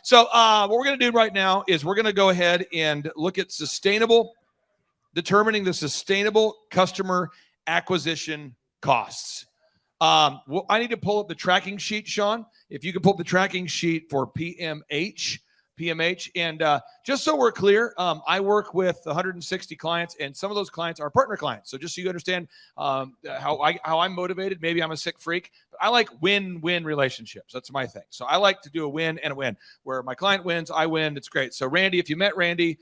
So what we're going to do right now is we're going to go ahead and look at determining the sustainable customer acquisition costs. Well, I need to pull up the tracking sheet, Sean. If you can pull up the tracking sheet for PMH. And just so we're clear, I work with 160 clients, and some of those clients are partner clients. So just so you understand how I'm motivated, maybe I'm a sick freak, but I like win-win relationships. That's my thing. So I like to do a win and a win, where my client wins, I win. It's great. So Randy, if you met Randy,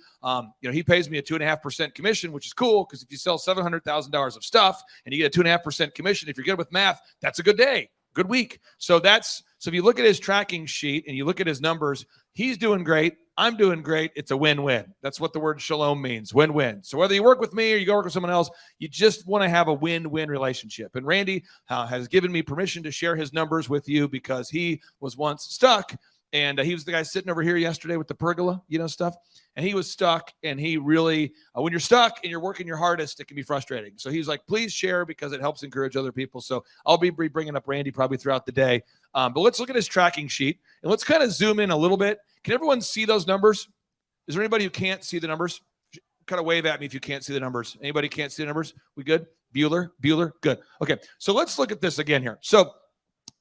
he pays me a 2.5% commission, which is cool because if you sell $700,000 of stuff and you get a 2.5% commission, if you're good with math, that's a good day, good week. So if you look at his tracking sheet and you look at his numbers, he's doing great. I'm doing great. It's a win-win. That's what the word shalom means, win-win. So whether you work with me or you go work with someone else, you just want to have a win-win relationship. And Randy has given me permission to share his numbers with you because he was once stuck. And he was the guy sitting over here yesterday with the pergola, stuff. And he was stuck. And he really, when you're stuck and you're working your hardest, it can be frustrating. So he's like, please share because it helps encourage other people. So I'll be bringing up Randy probably throughout the day. But let's look at his tracking sheet and let's kind of zoom in a little bit. Can everyone see those numbers? Is there anybody who can't see the numbers? Kind of wave at me if you can't see the numbers. Anybody can't see the numbers? We good? Bueller, good. Okay, so let's look at this again here. So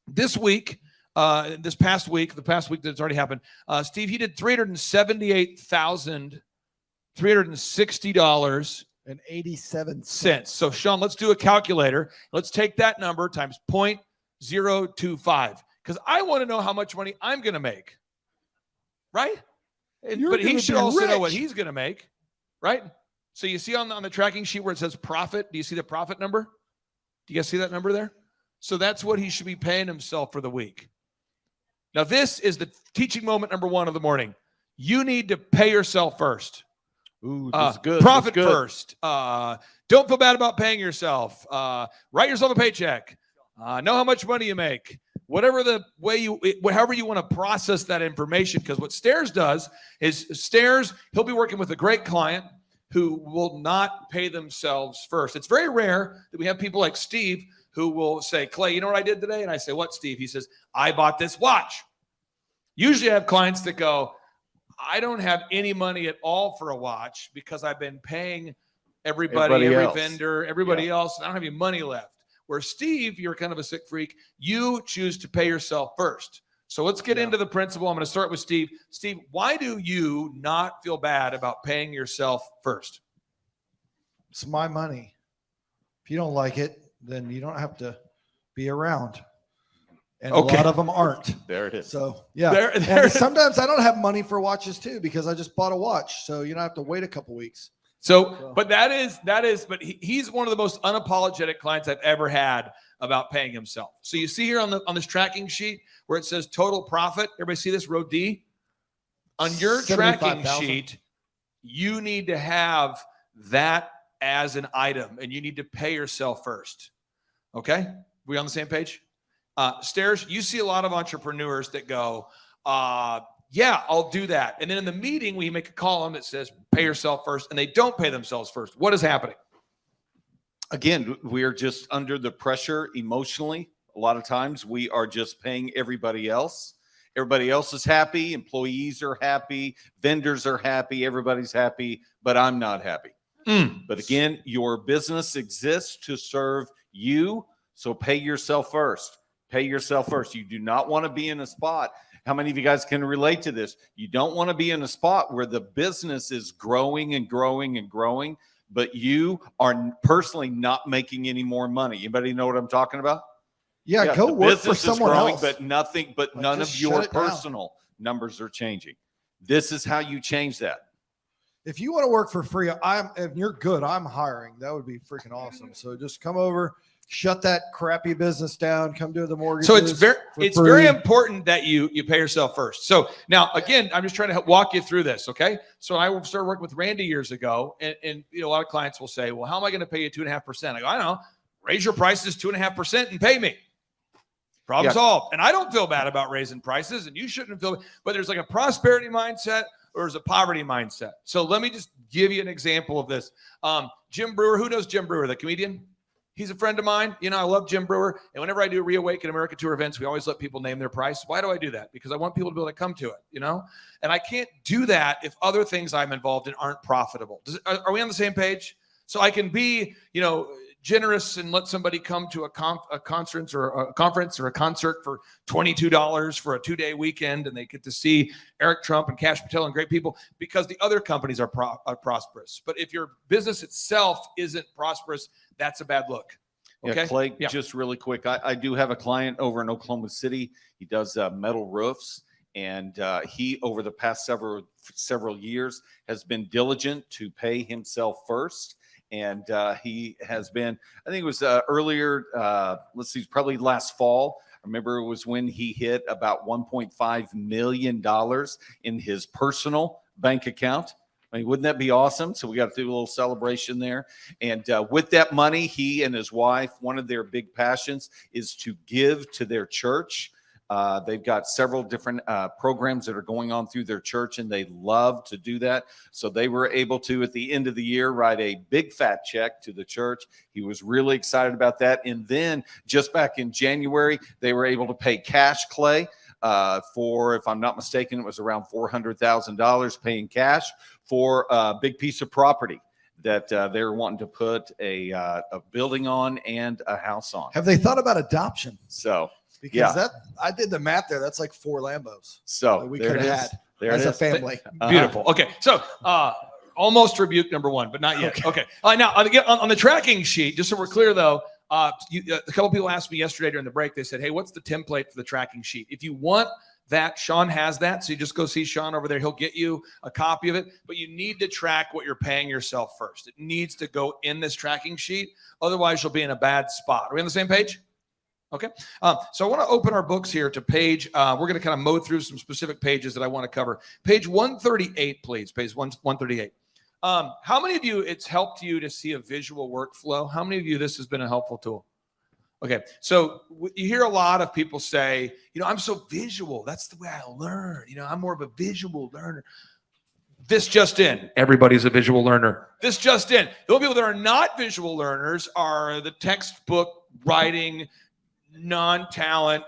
this week, the past week that's already happened, Steve, he did $378,360.87. So Sean, let's do a calculator. Let's take that number times 0.025 because I want to know how much money I'm going to make. Right? But he should also know what he's going to make, right? So you see on the tracking sheet where it says profit, do you see the profit number? Do you guys see that number there? So that's what he should be paying himself for the week. Now, this is the teaching moment number 1 of the morning. You need to pay yourself first. Ooh, that's good. Profit first. Don't feel bad about paying yourself. Write yourself a paycheck. Know how much money you make. However you want to process that information, because what Stairs does is he'll be working with a great client who will not pay themselves first. It's very rare that we have people like Steve who will say, Clay, you know what I did today? And I say, what, Steve? He says, I bought this watch. Usually I have clients that go, I don't have any money at all for a watch because I've been paying every vendor, everybody else. And I don't have any money left. Where Steve, you're kind of a sick freak. You choose to pay yourself first. So let's get into the principle. I'm going to start with Steve. Steve, why do you not feel bad about paying yourself first? It's my money. If you don't like it, then you don't have to be around. And a lot of them aren't. There it is. So, yeah. And sometimes I don't have money for watches too because I just bought a watch. So you don't have to wait a couple weeks. But he's one of the most unapologetic clients I've ever had about paying himself. So you see here on this tracking sheet where it says total profit. Everybody see this row D? On your tracking sheet, you need to have that as an item and you need to pay yourself first. Okay? We on the same page? Stairs, you see a lot of entrepreneurs that go, yeah, I'll do that. And then in the meeting, we make a column that says pay yourself first, and they don't pay themselves first. What is happening? Again, we are just under the pressure emotionally. A lot of times we are just paying everybody else. Everybody else is happy. Employees are happy. Vendors are happy. Everybody's happy, but I'm not happy. But again, your business exists to serve you, so pay yourself first. Pay yourself first. You do not want to be in a spot. How many of you guys can relate to this? You don't want to be in a spot where the business is growing and growing and growing, but you are personally not making any more money. Anybody know what I'm talking about? Yeah, go work for someone else. But none of your personal numbers are changing. This is how you change that. If you want to work for free, if you're good, I'm hiring. That would be freaking awesome. So just come over. Shut that crappy business down. Come do the mortgages. So it's very important that you pay yourself first. So now, again, I'm just trying to walk you through this, okay? So I started working with Randy years ago, and a lot of clients will say, well, how am I going to pay you 2.5%? I go, I don't know. Raise your prices 2.5% and pay me. Problem solved. And I don't feel bad about raising prices, and you shouldn't feel bad. But there's like a prosperity mindset or there's a poverty mindset. So let me just give you an example of this. Jim Brewer, who knows Jim Brewer, the comedian? He's a friend of mine. You know, I love Jim Brewer. And whenever I do Reawaken America Tour events, we always let people name their price. Why do I do that? Because I want people to be able to come to it, you know? And I can't do that if other things I'm involved in aren't profitable. Are we on the same page? So I can be, you know, generous and let somebody come to a conference or a concert for $22 for a 2-day weekend, and they get to see Eric Trump and Cash Patel and great people because the other companies are prosperous. But if your business itself isn't prosperous, that's a bad look. Okay? Yeah, Clay, just really quick. I do have a client over in Oklahoma City. He does metal roofs, and he, over the past several years, has been diligent to pay himself first. And he has been, I think it was earlier, let's see, probably last fall. I remember it was when he hit about $1.5 million in his personal bank account. I mean, wouldn't that be awesome? So we got to do a little celebration there. And with that money, he and his wife, one of their big passions is to give to their church. They've got several different programs that are going on through their church, and they love to do that. So they were able to, at the end of the year, write a big fat check to the church. He was really excited about that. And then just back in January, they were able to pay cash, Clay, for, if I'm not mistaken, it was around $400,000 paying cash for a big piece of property that they're wanting to put a building on and a house on. Have they thought about adoption? So because I did the math there. That's like 4 Lambos. So that we could have had as a family. Beautiful. Okay. So almost rebuke number 1, but not yet. Okay. Now on the tracking sheet, just so we're clear though, a couple people asked me yesterday during the break, they said, hey, what's the template for the tracking sheet? If you want that, Sean has that. So you just go see Sean over there. He'll get you a copy of it, but you need to track what you're paying yourself first. It needs to go in this tracking sheet. Otherwise you'll be in a bad spot. Are we on the same page? Okay. So I want to open our books here to page. We're going to kind of mow through some specific pages that I want to cover. Page 138, please. Page 138. How many of you, it's helped you to see a visual workflow? How many of you, this has been a helpful tool? Okay. So you hear a lot of people say, you know, I'm so visual. That's the way I learn. You know, I'm more of a visual learner. This just in. Everybody's a visual learner. This just in. The only people that are not visual learners are the textbook writing, non-talent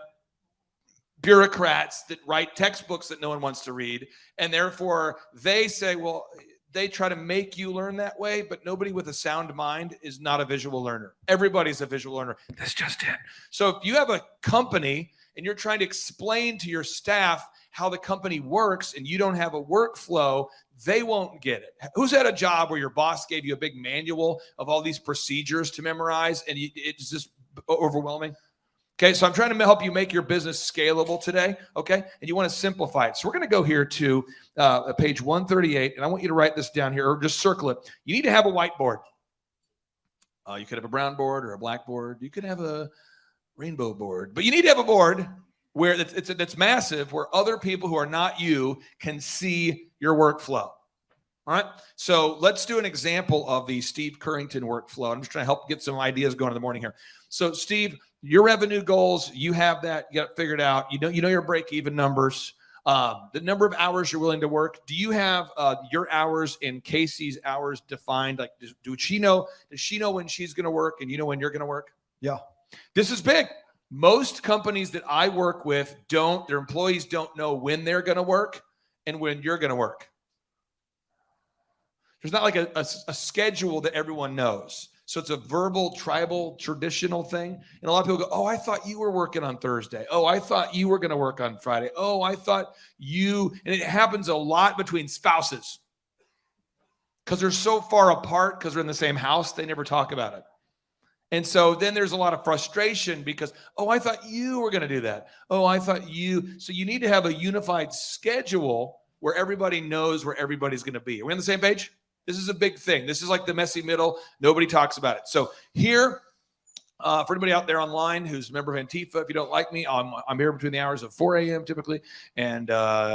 bureaucrats that write textbooks that no one wants to read. And therefore they say, well, they try to make you learn that way, but nobody with a sound mind is not a visual learner. Everybody's a visual learner. That's just it. So if you have a company and you're trying to explain to your staff how the company works and you don't have a workflow, they won't get it. Who's had a job where your boss gave you a big manual of all these procedures to memorize and it's just overwhelming? Okay, so I'm trying to help you make your business scalable today, okay? And you want to simplify it. So we're going to go here to page 138, and I want you to write this down here, or just circle it. You need to have a whiteboard. You could have a brown board or a black board. You could have a rainbow board. But you need to have a board where it's massive, where other people who are not you can see your workflow. All right, so let's do an example of the Steve Currington workflow. I'm just trying to help get some ideas going in the morning here. So Steve, your revenue goals, you have that, you got it figured out. You know your break-even numbers, the number of hours you're willing to work. Do you have your hours and Casey's hours defined? Like, does she know when she's going to work and you know when you're going to work? Yeah. This is big. Most companies that I work with their employees don't know when they're going to work and when you're going to work. There's not like a schedule that everyone knows. So it's a verbal, tribal, traditional thing. And a lot of people go, oh, I thought you were working on Thursday. Oh, I thought you were going to work on Friday. Oh, I thought you, and it happens a lot between spouses because they're so far apart because they're in the same house, they never talk about it. And so then there's a lot of frustration because, oh, I thought you were going to do that. Oh, I thought you. So you need to have a unified schedule where everybody knows where everybody's going to be. Are we on the same page? This is a big thing. This is like the messy middle. Nobody talks about it. So here, for anybody out there online who's a member of Antifa, if you don't like me, I'm here between the hours of 4 a.m. typically and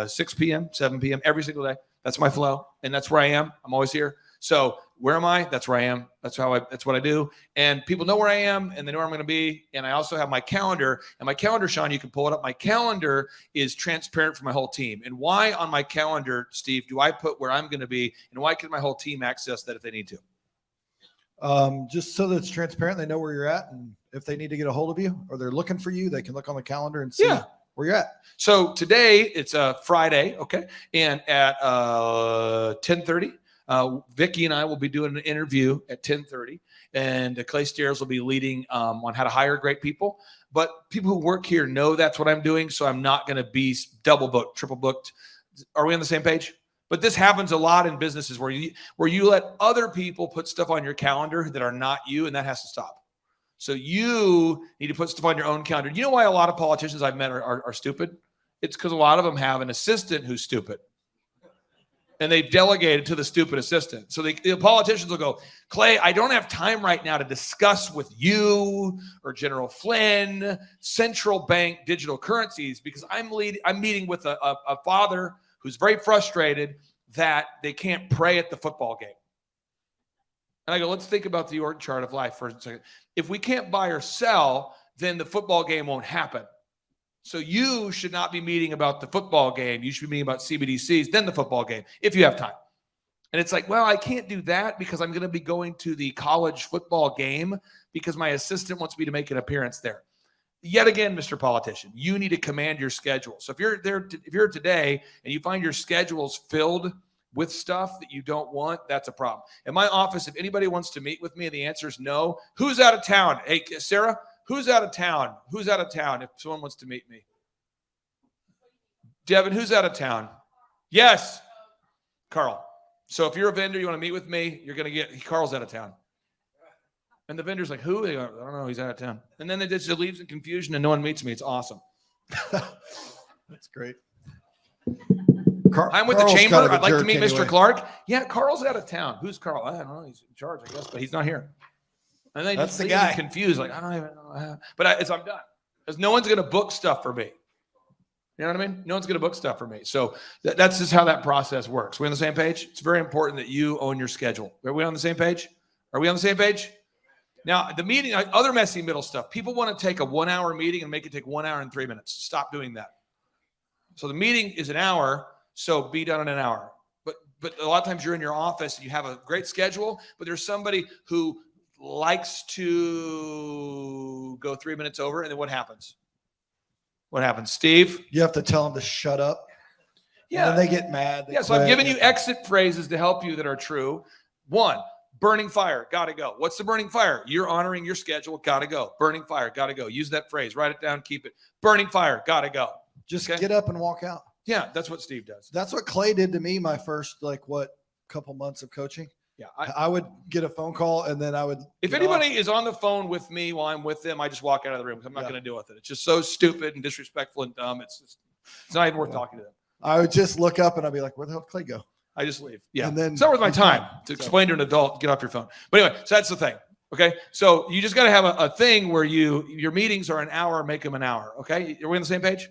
6 p.m., 7 p.m. every single day. That's my flow, and that's where I am. I'm always here. So where am I? That's where I am. That's what I do. And people know where I am, and they know where I'm going to be. And I also have my calendar. And my calendar, Sean, you can pull it up. My calendar is transparent for my whole team. And why on my calendar, Steve, do I put where I'm going to be? And why can my whole team access that if they need to? just so that it's transparent. They know where you're at. And if they need to get a hold of you or they're looking for you, they can look on the calendar and see where you're at. So today it's a Friday. Okay. And at 10:30, Vicki and I will be doing an interview at 10:30, and Clay Stairs will be leading on how to hire great people. But people who work here know that's what I'm doing, so I'm not going to be double booked, triple booked. Are we on the same page? But this happens a lot in businesses where you let other people put stuff on your calendar that are not you, and that has to stop. So you need to put stuff on your own calendar. You know why a lot of politicians I've met are stupid? It's because a lot of them have an assistant who's stupid. And they've delegated to the stupid assistant. So the politicians will go, Clay, I don't have time right now to discuss with you or General Flynn central bank digital currencies because I'm meeting with a father who's very frustrated that they can't pray at the football game. And I go, let's think about the org chart of life for a second. If we can't buy or sell, then the football game won't happen. So you should not be meeting about the football game. You should be meeting about CBDCs, then the football game, if you have time. And it's like, well, I can't do that because I'm going to be going to the college football game because my assistant wants me to make an appearance there. Yet again, Mr. Politician, you need to command your schedule. So if you're today and you find your schedule's filled with stuff that you don't want, that's a problem. In my office, if anybody wants to meet with me and the answer is no, who's out of town? Hey, Sarah, who's out of town? Who's out of town if someone wants to meet me? Devin, who's out of town? Yes. Carl. So if you're a vendor, you want to meet with me, you're going to get, Carl's out of town. And the vendor's like, who? They go, I don't know, he's out of town. And then it just leaves in confusion and no one meets me. It's awesome. That's great. I'm with the chamber. I'd like to meet Mr. Clark. Yeah, Carl's out of town. Who's Carl? I don't know. He's in charge, I guess, but he's not here. And then that's the guy confused, like, I don't even know. But I'm done. Because no one's going to book stuff for me. You know what I mean? No one's going to book stuff for me. So that's just how that process works. We on the same page? It's very important that you own your schedule. Are we on the same page? Are we on the same page? Now, the meeting, other messy middle stuff. People want to take a 1 hour meeting and make it take 1 hour and 3 minutes. Stop doing that. So the meeting is an hour, so be done in an hour. But a lot of times you're in your office and you have a great schedule, but there's somebody who likes to go 3 minutes over, and then what happens? What happens, Steve? You have to tell them to shut up. Yeah. And then they get mad. Yeah, so I've given you exit phrases to help you that are true. 1, burning fire, gotta go. What's the burning fire? You're honoring your schedule, gotta go. Burning fire, gotta go. Use that phrase, write it down, keep it. Burning fire, gotta go. Just get up and walk out. Yeah, that's what Steve does. That's what Clay did to me my first, couple months of coaching. Yeah, I would get a phone call and then I would. If anybody is on the phone with me while I'm with them, I just walk out of the room because I'm not going to deal with it. It's just so stupid and disrespectful and dumb. It's not even worth talking to them. I would just look up and I'd be like, "Where the hell did Clay go?" I just leave. Yeah, and then it's not worth my time to explain to an adult. Get off your phone. But anyway, so that's the thing. Okay, so you just got to have a thing where your meetings are an hour, make them an hour. Okay, are we on the same page?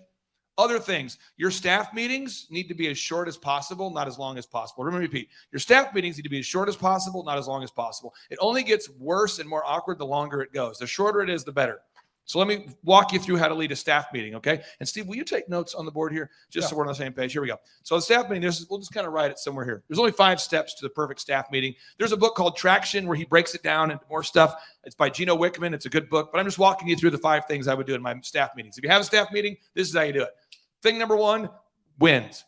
Other things, your staff meetings need to be as short as possible, not as long as possible. Let me repeat. Your staff meetings need to be as short as possible, not as long as possible. It only gets worse and more awkward the longer it goes. The shorter it is, the better. So let me walk you through how to lead a staff meeting, okay? And Steve, will you take notes on the board here just so we're on the same page? Here we go. So the staff meeting, we'll just kind of write it somewhere here. There's only 5 steps to the perfect staff meeting. There's a book called Traction where he breaks it down into more stuff. It's by Gino Wickman. It's a good book, but I'm just walking you through the 5 things I would do in my staff meetings. If you have a staff meeting, this is how you do it. Thing number 1, wins.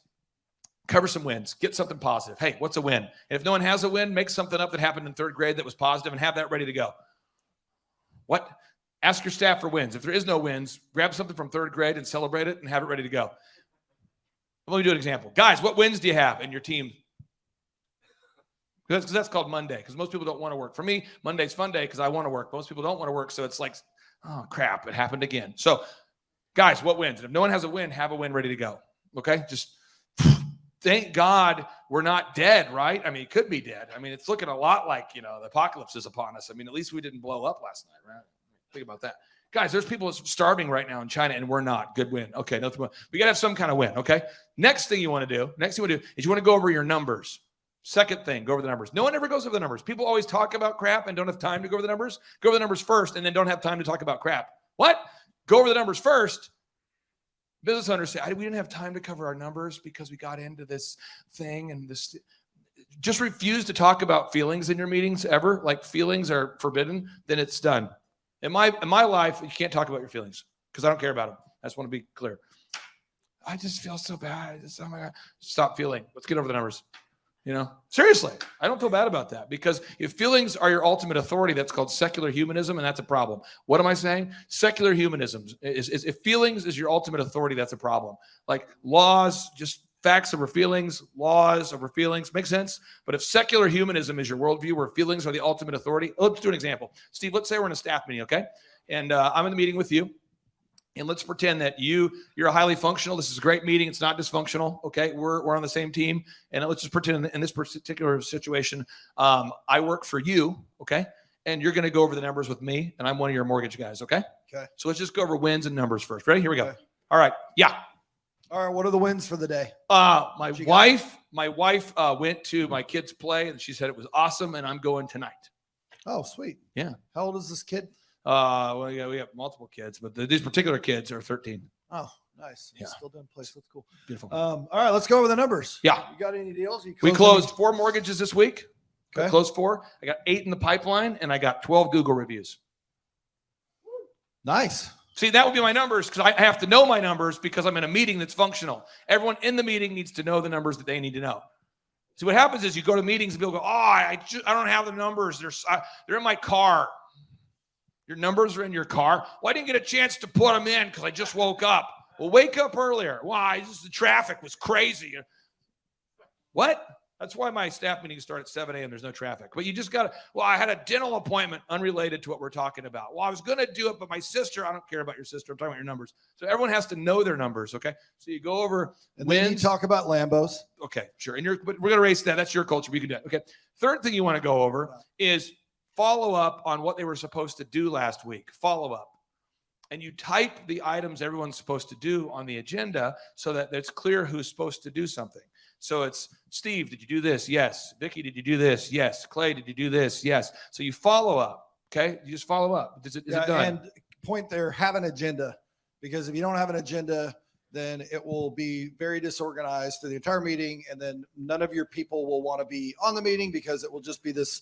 Cover some wins. Get something positive. Hey, what's a win? And if no one has a win, make something up that happened in 3rd grade that was positive and have that ready to go. What? Ask your staff for wins. If there is no wins, grab something from 3rd grade and celebrate it and have it ready to go. Let me do an example. Guys, what wins do you have in your team? Because that's called Monday, because most people don't want to work. For me, Monday's fun day because I want to work. Most people don't want to work, so it's like, oh, crap, it happened again. So, guys, what wins? And if no one has a win, have a win ready to go. Okay? Just thank God we're not dead, right? I mean, it could be dead. I mean, it's looking a lot like, the apocalypse is upon us. I mean, at least we didn't blow up last night, right? Think about that. Guys, there's people starving right now in China, and we're not. Good win. Okay, nothing. We got to have some kind of win, okay? Next thing you want to do is you want to go over your numbers. Second thing, go over the numbers. No one ever goes over the numbers. People always talk about crap and don't have time to go over the numbers. Go over the numbers first and then don't have time to talk about crap. What? Go over the numbers first. Business owners say, we didn't have time to cover our numbers because we got into this thing and this. just refuse to talk about feelings in your meetings ever, like feelings are forbidden, then it's done. In my life, you can't talk about your feelings because I don't care about them. I just want to be clear. I just feel so bad. Oh my God. Stop feeling. Let's get over the numbers. Seriously, I don't feel bad about that, because if feelings are your ultimate authority, that's called secular humanism, and that's a problem. What am I saying? Secular humanism is if feelings is your ultimate authority, that's a problem. Like laws, just facts over feelings, laws over feelings, makes sense? But if secular humanism is your worldview where feelings are the ultimate authority, let's do an example. Steve, let's say we're in a staff meeting, okay? And I'm in the meeting with you. And let's pretend that you're a highly functional. This is a great meeting. It's not dysfunctional. Okay, we're on the same team. And let's just pretend in this particular situation, I work for you. Okay, and you're going to go over the numbers with me, and I'm one of your mortgage guys. Okay. Okay. So let's just go over wins and numbers first. Ready? Here we go. Okay. All right. Yeah. All right. What are the wins for the day? My wife went to my kid's play, and she said it was awesome, and I'm going tonight. Oh, sweet. Yeah. How old is this kid? Well, yeah, we have multiple kids, but these particular kids are 13. Oh, nice. Yeah. Still doing place. That's cool. Beautiful. All right, let's go over the numbers. Yeah. You got any deals? We closed 4 mortgages this week. Okay. I closed 4. I got 8 in the pipeline, and I got 12 Google reviews. Nice. See, that would be my numbers, because I have to know my numbers because I'm in a meeting that's functional. Everyone in the meeting needs to know the numbers that they need to know. See, what happens is you go to meetings and people go, I don't have the numbers. They're in my car. Your numbers are in your car. Well, I didn't get a chance to put them in because I just woke up. Well, wake up earlier. Why? The traffic was crazy. What? That's why my staff meetings start at 7 a.m. There's no traffic. But you just got to, I had a dental appointment unrelated to what we're talking about. Well, I was going to do it, but my sister, I don't care about your sister. I'm talking about your numbers. So everyone has to know their numbers, okay? So you go over and wins. Then you talk about Lambos. Okay, sure. But we're going to erase that. That's your culture. We can do it. Okay. Third thing you want to go over is follow up on what they were supposed to do last week. Follow up. And you type the items everyone's supposed to do on the agenda so that it's clear who's supposed to do something. So it's, Steve, did you do this? Yes. Vicki, did you do this? Yes. Clay, did you do this? Yes. So you follow up. Okay. You just follow up. Is it done? And point there, have an agenda, because if you don't have an agenda, then it will be very disorganized through the entire meeting. And then none of your people will want to be on the meeting because it will just be this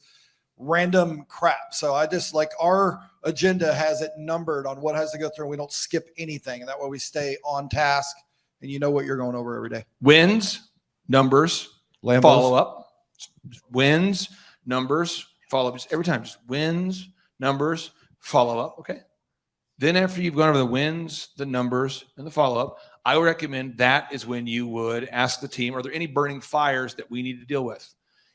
random crap. So I just like our agenda has it numbered on what has to go through, and we don't skip anything. And that way we stay on task and you know what you're going over every day. Wins, numbers, Lambos. Follow up, wins, numbers, follow up. Just every time, just wins, numbers, follow up. Okay. Then after you've gone over the wins, the numbers, and the follow up, I would recommend that is when you would ask the team, are there any burning fires that we need to deal with?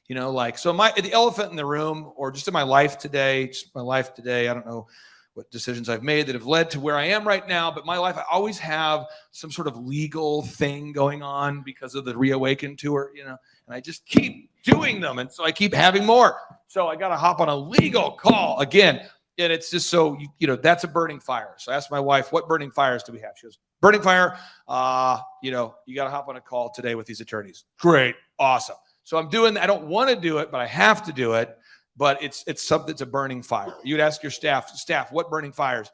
The elephant in the room, or just in my life today, I don't know what decisions I've made that have led to where I am right now, but my life, I always have some sort of legal thing going on because of the Reawaken tour, and I just keep doing them. And so I keep having more. So I got to hop on a legal call again. And it's just so, that's a burning fire. So I asked my wife, what burning fires do we have? She goes, burning fire. You got to hop on a call today with these attorneys. Great. Awesome. So I'm doing, I don't want to do it, but I have to do it. But it's something that's a burning fire. You'd ask your staff, what burning fires?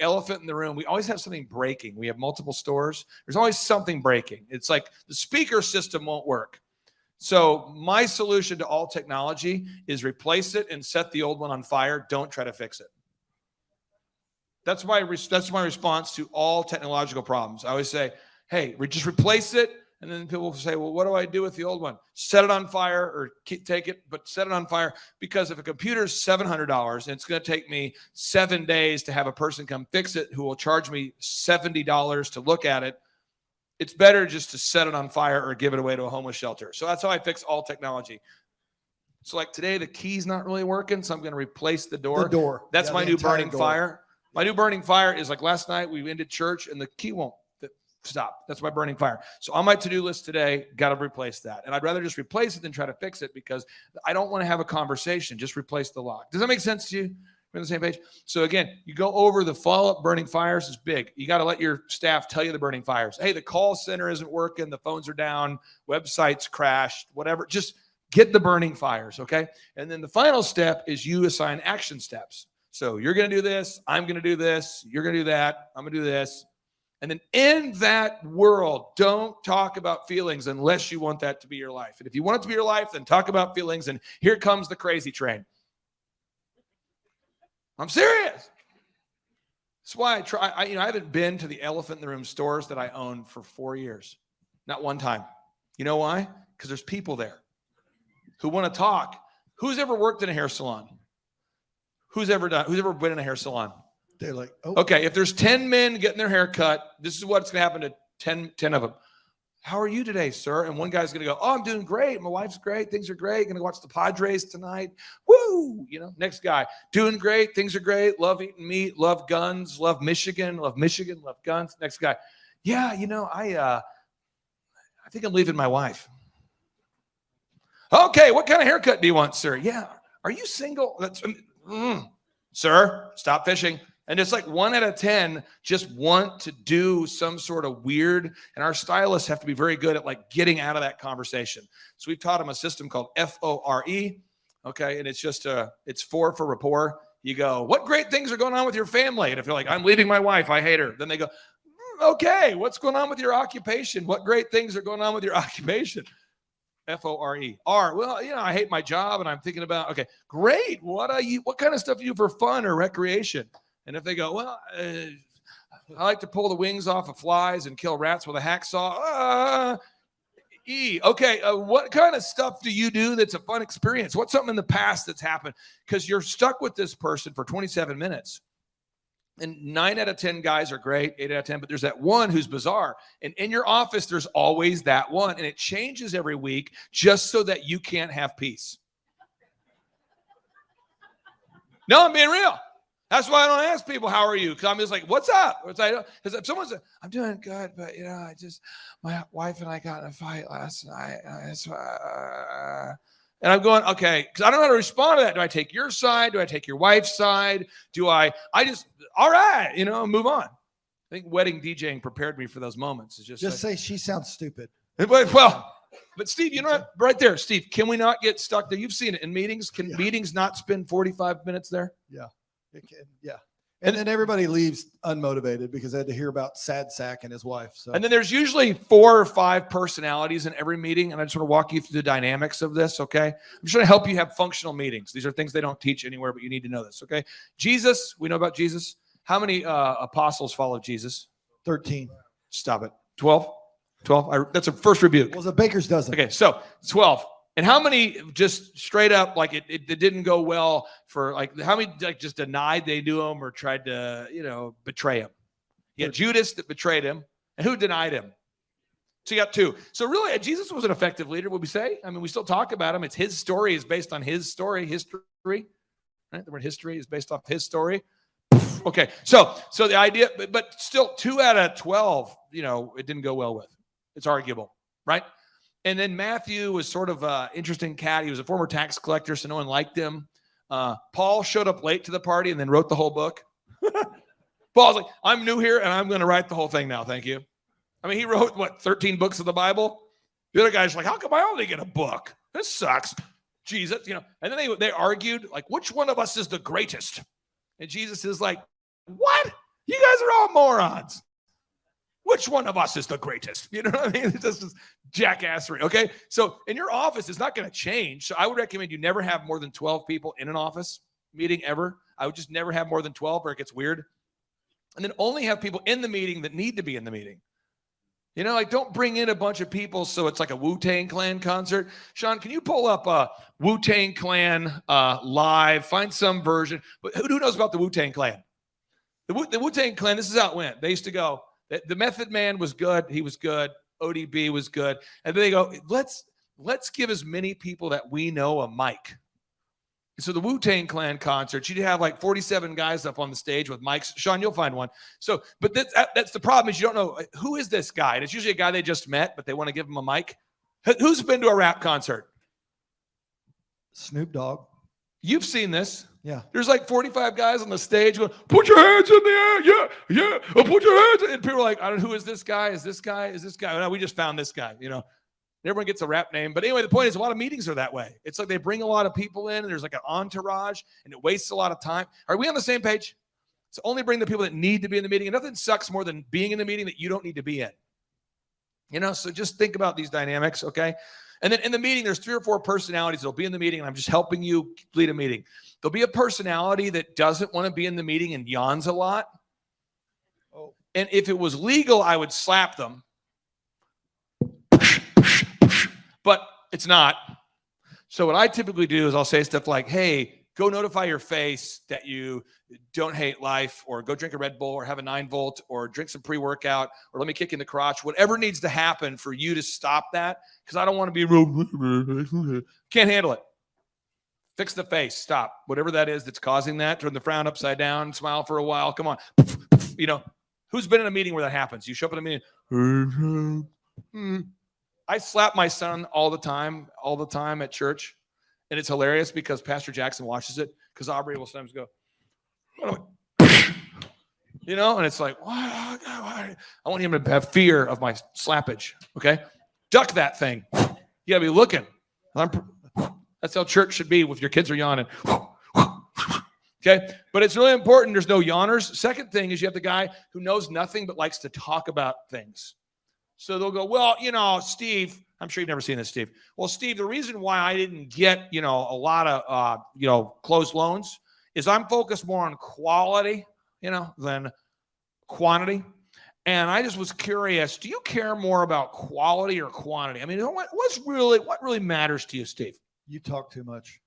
Elephant in the room. We always have something breaking. We have multiple stores. There's always something breaking. It's like the speaker system won't work. So my solution to all technology is replace it and set the old one on fire. Don't try to fix it. That's my response to all technological problems. I always say, hey, just replace it. And then people will say, well, what do I do with the old one? Set it on fire, or take it, but set it on fire. Because if a computer is $700 and it's going to take me 7 days to have a person come fix it who will charge me $70 to look at it, it's better just to set it on fire or give it away to a homeless shelter. So that's how I fix all technology. So like today, the key's not really working, so I'm going to replace the door. The door. That's my new burning door. fire. My new burning fire is like last night we ended church and the key won't stop. That's my burning fire. So on my to-do list today, got to replace that. And I'd rather just replace it than try to fix it, because I don't want to have a conversation. Just replace the lock. Does that make sense to you? We're on the same page? So again, you go over the follow-up burning fires is big. You got to let your staff tell you the burning fires. Hey, the call center isn't working. The phones are down. Websites crashed, whatever. Just get the burning fires, okay? And then the final step is you assign action steps. So you're going to do this. I'm going to do this. You're going to do that. I'm going to do this. And then in that world, don't talk about feelings unless you want that to be your life. And if you want it to be your life, then talk about feelings. And here comes the crazy train. I'm serious. That's why I try. I haven't been to the elephant in the room stores that I own for 4 years. Not one time. You know why? Because there's people there who want to talk. Who's ever worked in a hair salon? Who's ever been in a hair salon? They're like, oh. Okay, if there's 10 men getting their hair cut, this is what's going to happen to 10 of them. How are you today, sir? And one guy's going to go, oh, I'm doing great. My wife's great. Things are great. Going to watch the Padres tonight. Woo! Next guy, doing great. Things are great. Love eating meat. Love guns. Love Michigan. Love guns. Next guy, yeah, I think I'm leaving my wife. Okay, what kind of haircut do you want, sir? Yeah. Are you single? Sir, stop fishing. And it's like 1 out of 10 just want to do some sort of weird. And our stylists have to be very good at like getting out of that conversation. So we've taught them a system called FORE. Okay. And it's just it's for rapport. You go, what great things are going on with your family? And if you're like, I'm leaving my wife, I hate her. Then they go, okay, what's going on with your occupation? What great things are going on with your occupation? FORE. R, well, I hate my job and I'm thinking about, okay, great. What kind of stuff do you do for fun or recreation? And if they go, well, I like to pull the wings off of flies and kill rats with a hacksaw. E, okay, what kind of stuff do you do that's a fun experience? What's something in the past that's happened? Because you're stuck with this person for 27 minutes. And 9 out of 10 guys are great, 8 out of 10, but there's that one who's bizarre. And in your office, there's always that one. And it changes every week just so that you can't have peace. No, I'm being real. That's why I don't ask people, how are you? Because I'm just like, what's up? Because if someone says, I'm doing good, but, my wife and I got in a fight last night. And I'm going, okay, because I don't know how to respond to that. Do I take your side? Do I take your wife's side? All right, move on. I think wedding DJing prepared me for those moments. It's just say she sounds stupid. But Steve, right there, Steve, can we not get stuck there? You've seen it in meetings. Can meetings not spend 45 minutes there? Yeah. It can, yeah. And then everybody leaves unmotivated because they had to hear about Sad Sack and his wife. So. And then there's usually 4 or 5 personalities in every meeting. And I just want to walk you through the dynamics of this, okay? I'm just trying to help you have functional meetings. These are things they don't teach anywhere, but you need to know this, okay? Jesus, we know about Jesus. How many apostles followed Jesus? 13. Stop it. 12? 12? That's a first rebuke. Well, it's a baker's dozen. Okay, so 12. And how many just straight up, like it didn't go well for, like, how many like just denied they knew him or tried to, betray him? You got Judas that betrayed him. And who denied him? So you got 2. So really, Jesus was an effective leader, would we say? I mean, we still talk about him. It's his story is based on his story, history. Right? The word history is based off his story. Okay, so the idea, but still 2 out of 12, it didn't go well with. It's arguable, right? And then Matthew was sort of an interesting cat. He was a former tax collector, so no one liked him. Paul showed up late to the party and then wrote the whole book. Paul's like, I'm new here, and I'm going to write the whole thing now. Thank you. I mean, he wrote, 13 books of the Bible? The other guy's like, how come I only get a book? This sucks. Jesus, And then they argued, like, which one of us is the greatest? And Jesus is like, what? You guys are all morons. Which one of us is the greatest? You know what I mean? It's just jackassery. Okay. So in your office, it's not going to change. So I would recommend you never have more than 12 people in an office meeting ever. I would just never have more than 12 or it gets weird. And then only have people in the meeting that need to be in the meeting. Don't bring in a bunch of people so it's like a Wu-Tang Clan concert. Sean, can you pull up a Wu-Tang Clan live? Find some version. But who knows about the Wu-Tang Clan? The Wu-Tang Clan, this is how it went. They used to go, the Method Man was good. He was good. ODB was good. And then they go, let's give as many people that we know a mic. So the Wu-Tang Clan concert, you'd have like 47 guys up on the stage with mics. Sean, you'll find one. So, but that's the problem is you don't know, who is this guy? And it's usually a guy they just met, but they want to give him a mic. Who's been to a rap concert? Snoop Dogg. You've seen this. Yeah. There's like 45 guys on the stage going, put your hands in the air. Yeah. Put your hands in. And people are like, I don't know, who is this guy? Is this guy? Is this guy? No, we just found this guy, Everyone gets a rap name. But anyway, the point is a lot of meetings are that way. It's like they bring a lot of people in and there's like an entourage and it wastes a lot of time. Are we on the same page? So only bring the people that need to be in the meeting. And nothing sucks more than being in the meeting that you don't need to be in. You know, so just think about these dynamics, okay? And then in the meeting, there's 3 or 4 personalities that'll be in the meeting, and I'm just helping you lead a meeting. There'll be a personality that doesn't want to be in the meeting and yawns a lot. Oh. And if it was legal, I would slap them. But it's not. So what I typically do is I'll say stuff like, hey, go notify your face that you don't hate life, or go drink a Red Bull, or have a 9-volt, or drink some pre-workout, or let me kick in the crotch. Whatever needs to happen for you to stop that, because I don't want to be real. Can't handle it. Fix the face. Stop. Whatever that is that's causing that. Turn the frown upside down. Smile for a while. Come on. You know, who's been in a meeting where that happens? You show up in a meeting. I slap my son all the time at church. And it's hilarious because Pastor Jackson watches it, because Aubrey will sometimes go, you know, and it's like, what? I want him to have fear of my slappage. Okay. Duck that thing. You gotta be looking. That's how church should be if your kids are yawning. Okay. But it's really important. There's no yawners. Second thing is you have the guy who knows nothing but likes to talk about things. So they'll go, well, you know, Steve, I'm sure you've never seen this, Steve. Well, Steve, the reason why I didn't get, you know, a lot of, you know, closed loans is I'm focused more on quality, you know, than quantity. And I just was curious, do you care more about quality or quantity? I mean, what really matters to you, Steve? You talk too much.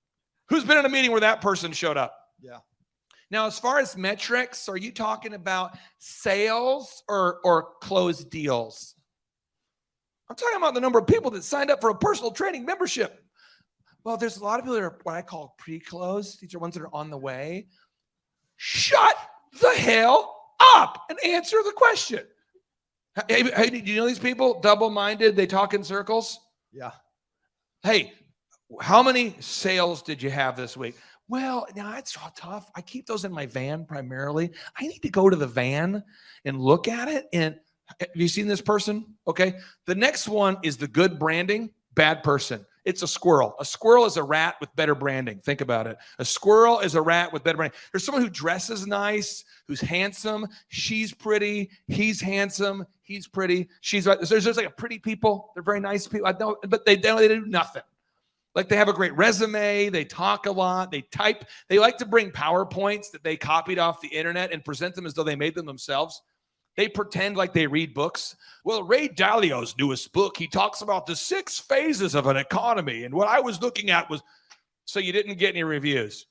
Who's been in a meeting where that person showed up? Yeah. Now, as far as metrics, are you talking about sales or closed deals? I'm talking about the number of people that signed up for a personal training membership. Well, there's a lot of people that are what I call pre-closed. These are ones that are on the way. Shut the hell up and answer the question. Hey, do you know these people? Double-minded. They talk in circles. Yeah. Hey, how many sales did you have this week? Well, now it's all tough. I keep those in my van primarily. I need to go to the van and look at it. And have you seen this person? Okay. The next one is the good branding, bad person. It's a squirrel. A squirrel is a rat with better branding. Think about it. A squirrel is a rat with better branding. There's someone who dresses nice, who's handsome. She's pretty. He's handsome. He's pretty. She's right. There's like a pretty people. They're very nice people. I know, but they do nothing. Like they have a great resume. They talk a lot. They type. They like to bring PowerPoints that they copied off the internet and present them as though they made them themselves. They pretend like they read books. Well, Ray Dalio's newest book, he talks about the 6 phases of an economy. And what I was looking at was, so you didn't get any reviews.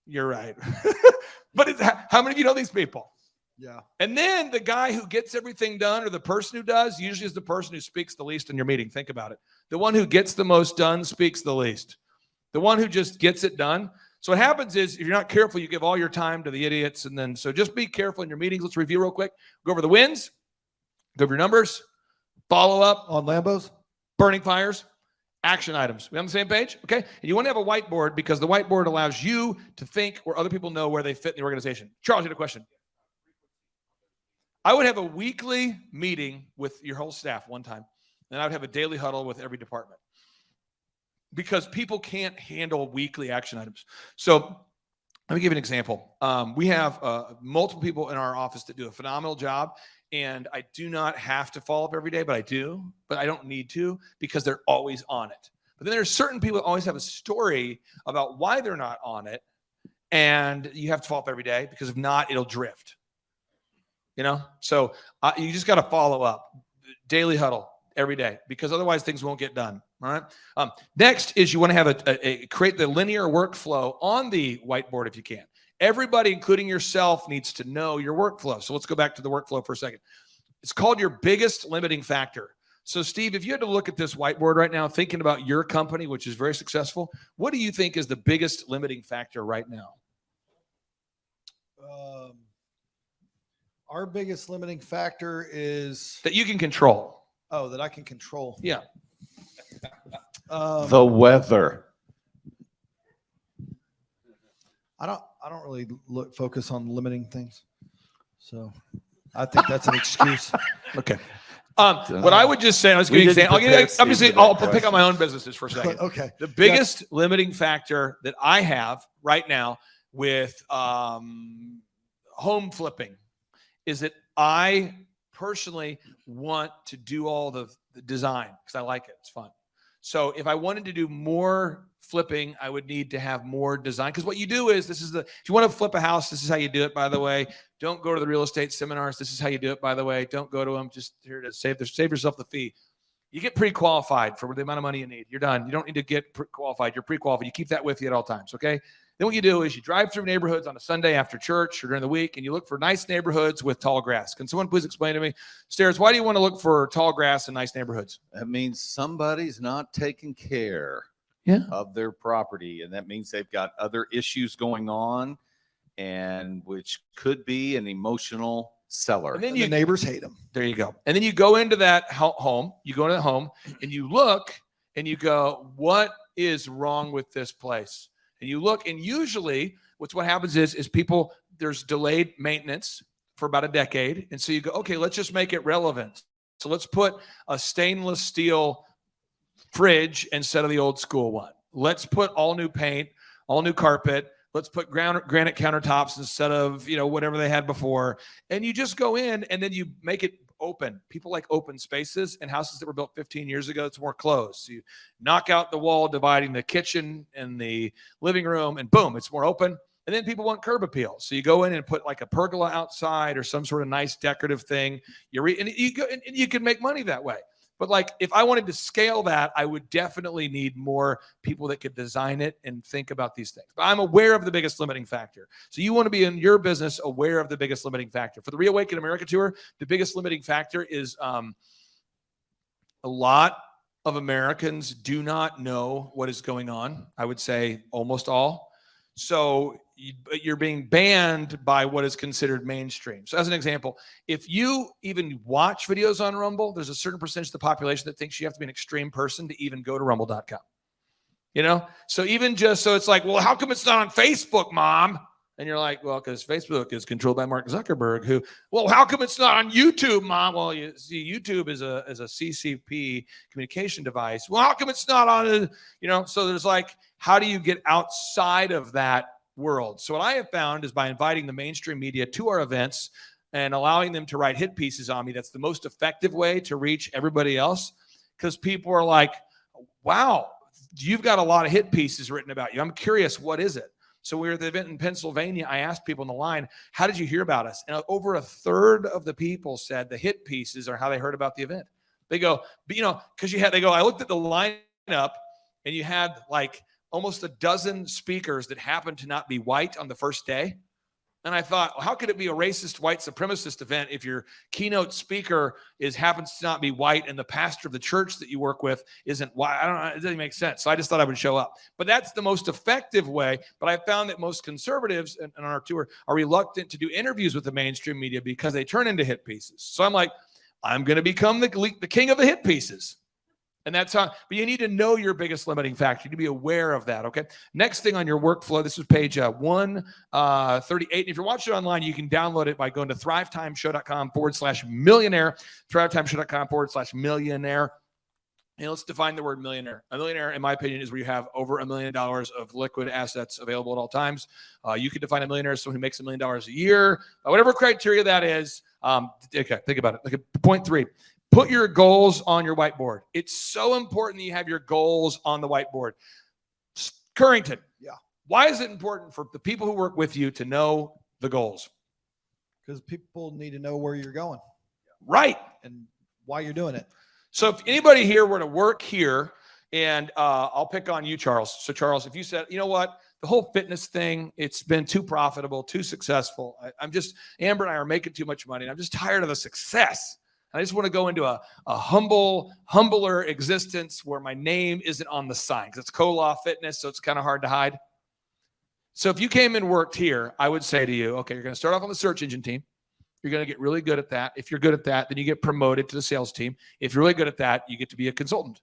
You're right. But how many of you know these people? Yeah. And then the guy who gets everything done, or the person who does, usually is the person who speaks the least in your meeting. Think about it. The one who gets the most done speaks the least. The one who just gets it done. So what happens is, if you're not careful, you give all your time to the idiots. And then, so just be careful in your meetings. Let's review real quick. Go over the wins, go over your numbers, follow up On Lambos? burning fires, action items. We on the same page? Okay. And you want to have a whiteboard, because the whiteboard allows you to think where other people know where they fit in the organization. Charles, you had a question. I would have a weekly meeting with your whole staff one time, and I would have a daily huddle with every department, because people can't handle weekly action items. So let me give you an example. We have multiple people in our office that do a phenomenal job, and I do not have to follow up every day, but I do. But I don't need to, because they're always on it. But then there's certain people that always have a story about why they're not on it, and you have to follow up every day, because if not, it'll drift. You know? So you just got to follow up. Daily huddle every day, because otherwise things won't get done. All right. Next is you want to have create the linear workflow on the whiteboard if you can. Everybody, including yourself, needs to know your workflow. So let's go back to the workflow for a second. It's called your biggest limiting factor. So Steve, if you had to look at this whiteboard right now, thinking about your company, which is very successful, what do you think is the biggest limiting factor right now? Our biggest limiting factor is that you can control. Oh, that I can control. Yeah. The weather. I don't really focus on limiting things, so I think that's an excuse. Okay. What I would just say, I'll just give you an example. I'll pick on my own businesses for a second. Okay. The biggest limiting factor that I have right now with home flipping is that I personally want to do all the design because I like it. It's fun. So if I wanted to do more flipping, I would need to have more design. Because what you do is, if you want to flip a house, this is how you do it, by the way. Don't go to the real estate seminars. This is how you do it, by the way. Don't go to them. Just here to save yourself the fee. You get pre-qualified for the amount of money you need. You're done. You don't need to get qualified. You're pre-qualified. You keep that with you at all times, okay? Then what you do is you drive through neighborhoods on a Sunday after church or during the week, and you look for nice neighborhoods with tall grass. Can someone please explain to me, Stairs, why do you want to look for tall grass in nice neighborhoods? That means somebody's not taking care of their property, and that means they've got other issues going on, and which could be an emotional seller. And then the neighbors hate them. There you go. And then you go into that home. You go into the home, and you look, and you go, what is wrong with this place? And you look, and usually what happens is people, there's delayed maintenance for about a decade. And so you go, okay, let's just make it relevant. So let's put a stainless steel fridge instead of the old school one. Let's put all new paint, all new carpet. Let's put granite countertops instead of, whatever they had before. And you just go in and then you make it open. People like open spaces, and houses that were built 15 years ago, it's more closed. So you knock out the wall dividing the kitchen and the living room, and boom, it's more open. And then people want curb appeal. So you go in and put like a pergola outside or some sort of nice decorative thing. And you can make money that way. But like, if I wanted to scale that, I would definitely need more people that could design it and think about these things. But I'm aware of the biggest limiting factor. So you want to be in your business aware of the biggest limiting factor. For the Reawaken America Tour, the biggest limiting factor is a lot of Americans do not know what is going on. I would say almost all. So you're being banned by what is considered mainstream. So as an example, if you even watch videos on Rumble, there's a certain percentage of the population that thinks you have to be an extreme person to even go to rumble.com. So it's like, well, how come it's not on Facebook, Mom? And you're like, well, because Facebook is controlled by Mark Zuckerberg, well, how come it's not on YouTube, Mom? Well, you see, YouTube is a CCP communication device. Well, how come it's not on, so there's like, how do you get outside of that world? So what I have found is by inviting the mainstream media to our events and allowing them to write hit pieces on me, that's the most effective way to reach everybody else, because people are like, wow, you've got a lot of hit pieces written about you. I'm curious, what is it? So we were at the event in Pennsylvania. I asked people in the line, how did you hear about us? And over a third of the people said the hit pieces are how they heard about the event. They go, because I looked at the lineup and you had like almost a dozen speakers that happened to not be white on the first day. And I thought, well, how could it be a racist white supremacist event if your keynote speaker happens to not be white and the pastor of the church that you work with isn't white? I don't know. It doesn't make sense. So I just thought I would show up. But that's the most effective way. But I found that most conservatives on our tour are reluctant to do interviews with the mainstream media because they turn into hit pieces. So I'm like, I'm going to become the king of the hit pieces. And that's how, but you need to know your biggest limiting factor. You need to be aware of that, okay? Next thing on your workflow, this is page 138. And if you're watching it online, you can download it by going to thrivetimeshow.com/millionaire, thrivetimeshow.com/millionaire. And let's define the word millionaire. A millionaire, in my opinion, is where you have over $1 million of liquid assets available at all times. You can define a millionaire as someone who makes $1 million a year, whatever criteria that is. Okay, think about it. Like point 3. Put your goals on your whiteboard. It's so important that you have your goals on the whiteboard. Currington. Yeah. Why is it important for the people who work with you to know the goals? Because people need to know where you're going. Right. And why you're doing it. So if anybody here were to work here, and I'll pick on you, Charles. So Charles, if you said, you know what, the whole fitness thing, it's been too profitable, too successful. Amber and I are making too much money, and I'm just tired of the success. I just want to go into a humbler existence where my name isn't on the sign, because it's co-law fitness, so it's kind of hard to hide. So if you came and worked here, I would say to you, okay, you're going to start off on the search engine team. You're going to get really good at that. If you're good at that, then you get promoted to the sales team. If you're really good at that, you get to be a consultant.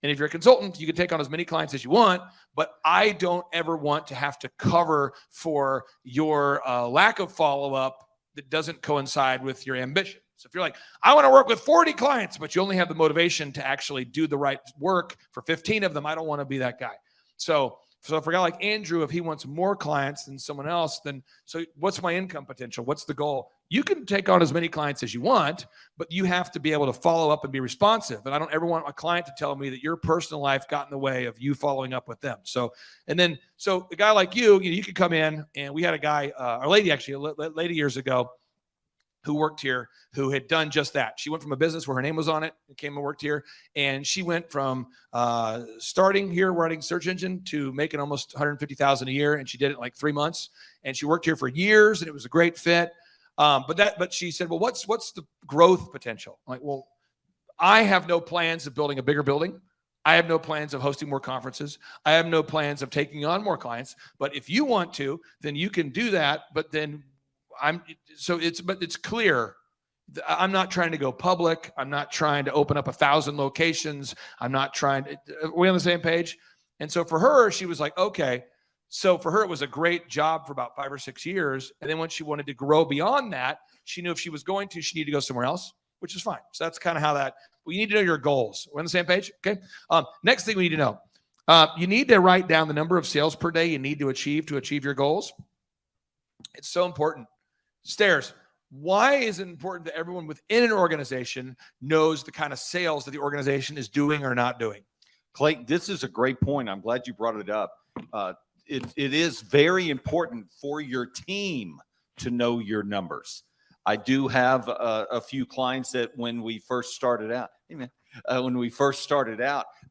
And if you're a consultant, you can take on as many clients as you want, but I don't ever want to have to cover for your lack of follow-up that doesn't coincide with your ambition. So if you're like, I want to work with 40 clients, but you only have the motivation to actually do the right work for 15 of them, I don't want to be that guy. So So for a guy like Andrew, if he wants more clients than someone else, then so what's my income potential? What's the goal? You can take on as many clients as you want, but you have to be able to follow up and be responsive. And I don't ever want a client to tell me that your personal life got in the way of you following up with them. So a guy like you could come in, and we had a guy, a lady actually, a lady years ago, who worked here, who had done just that. She went from a business where her name was on it and came and worked here. And she went from starting here writing search engine to making almost $150,000 a year. And she did it in like 3 months. And she worked here for years, and it was a great fit. But she said, well, what's the growth potential? I'm like, well, I have no plans of building a bigger building. I have no plans of hosting more conferences. I have no plans of taking on more clients. But if you want to, then you can do that. But then it's clear. I'm not trying to go public. I'm not trying to open up 1,000 locations. I'm not trying to, are we on the same page? And so for her, she was like, okay. So for her, it was a great job for about 5 or 6 years. And then when she wanted to grow beyond that, she knew if she was going to, she needed to go somewhere else, which is fine. So that's kind of how that, we need to know your goals. We're on the same page. Okay. Next thing we need to know, you need to write down the number of sales per day you need to achieve your goals. It's so important. Stairs. Why is it important that everyone within an organization knows the kind of sales that the organization is doing or not doing? Clayton, this is a great point. I'm glad you brought it up. It is very important for your team to know your numbers. I do have a few clients that when we first started out,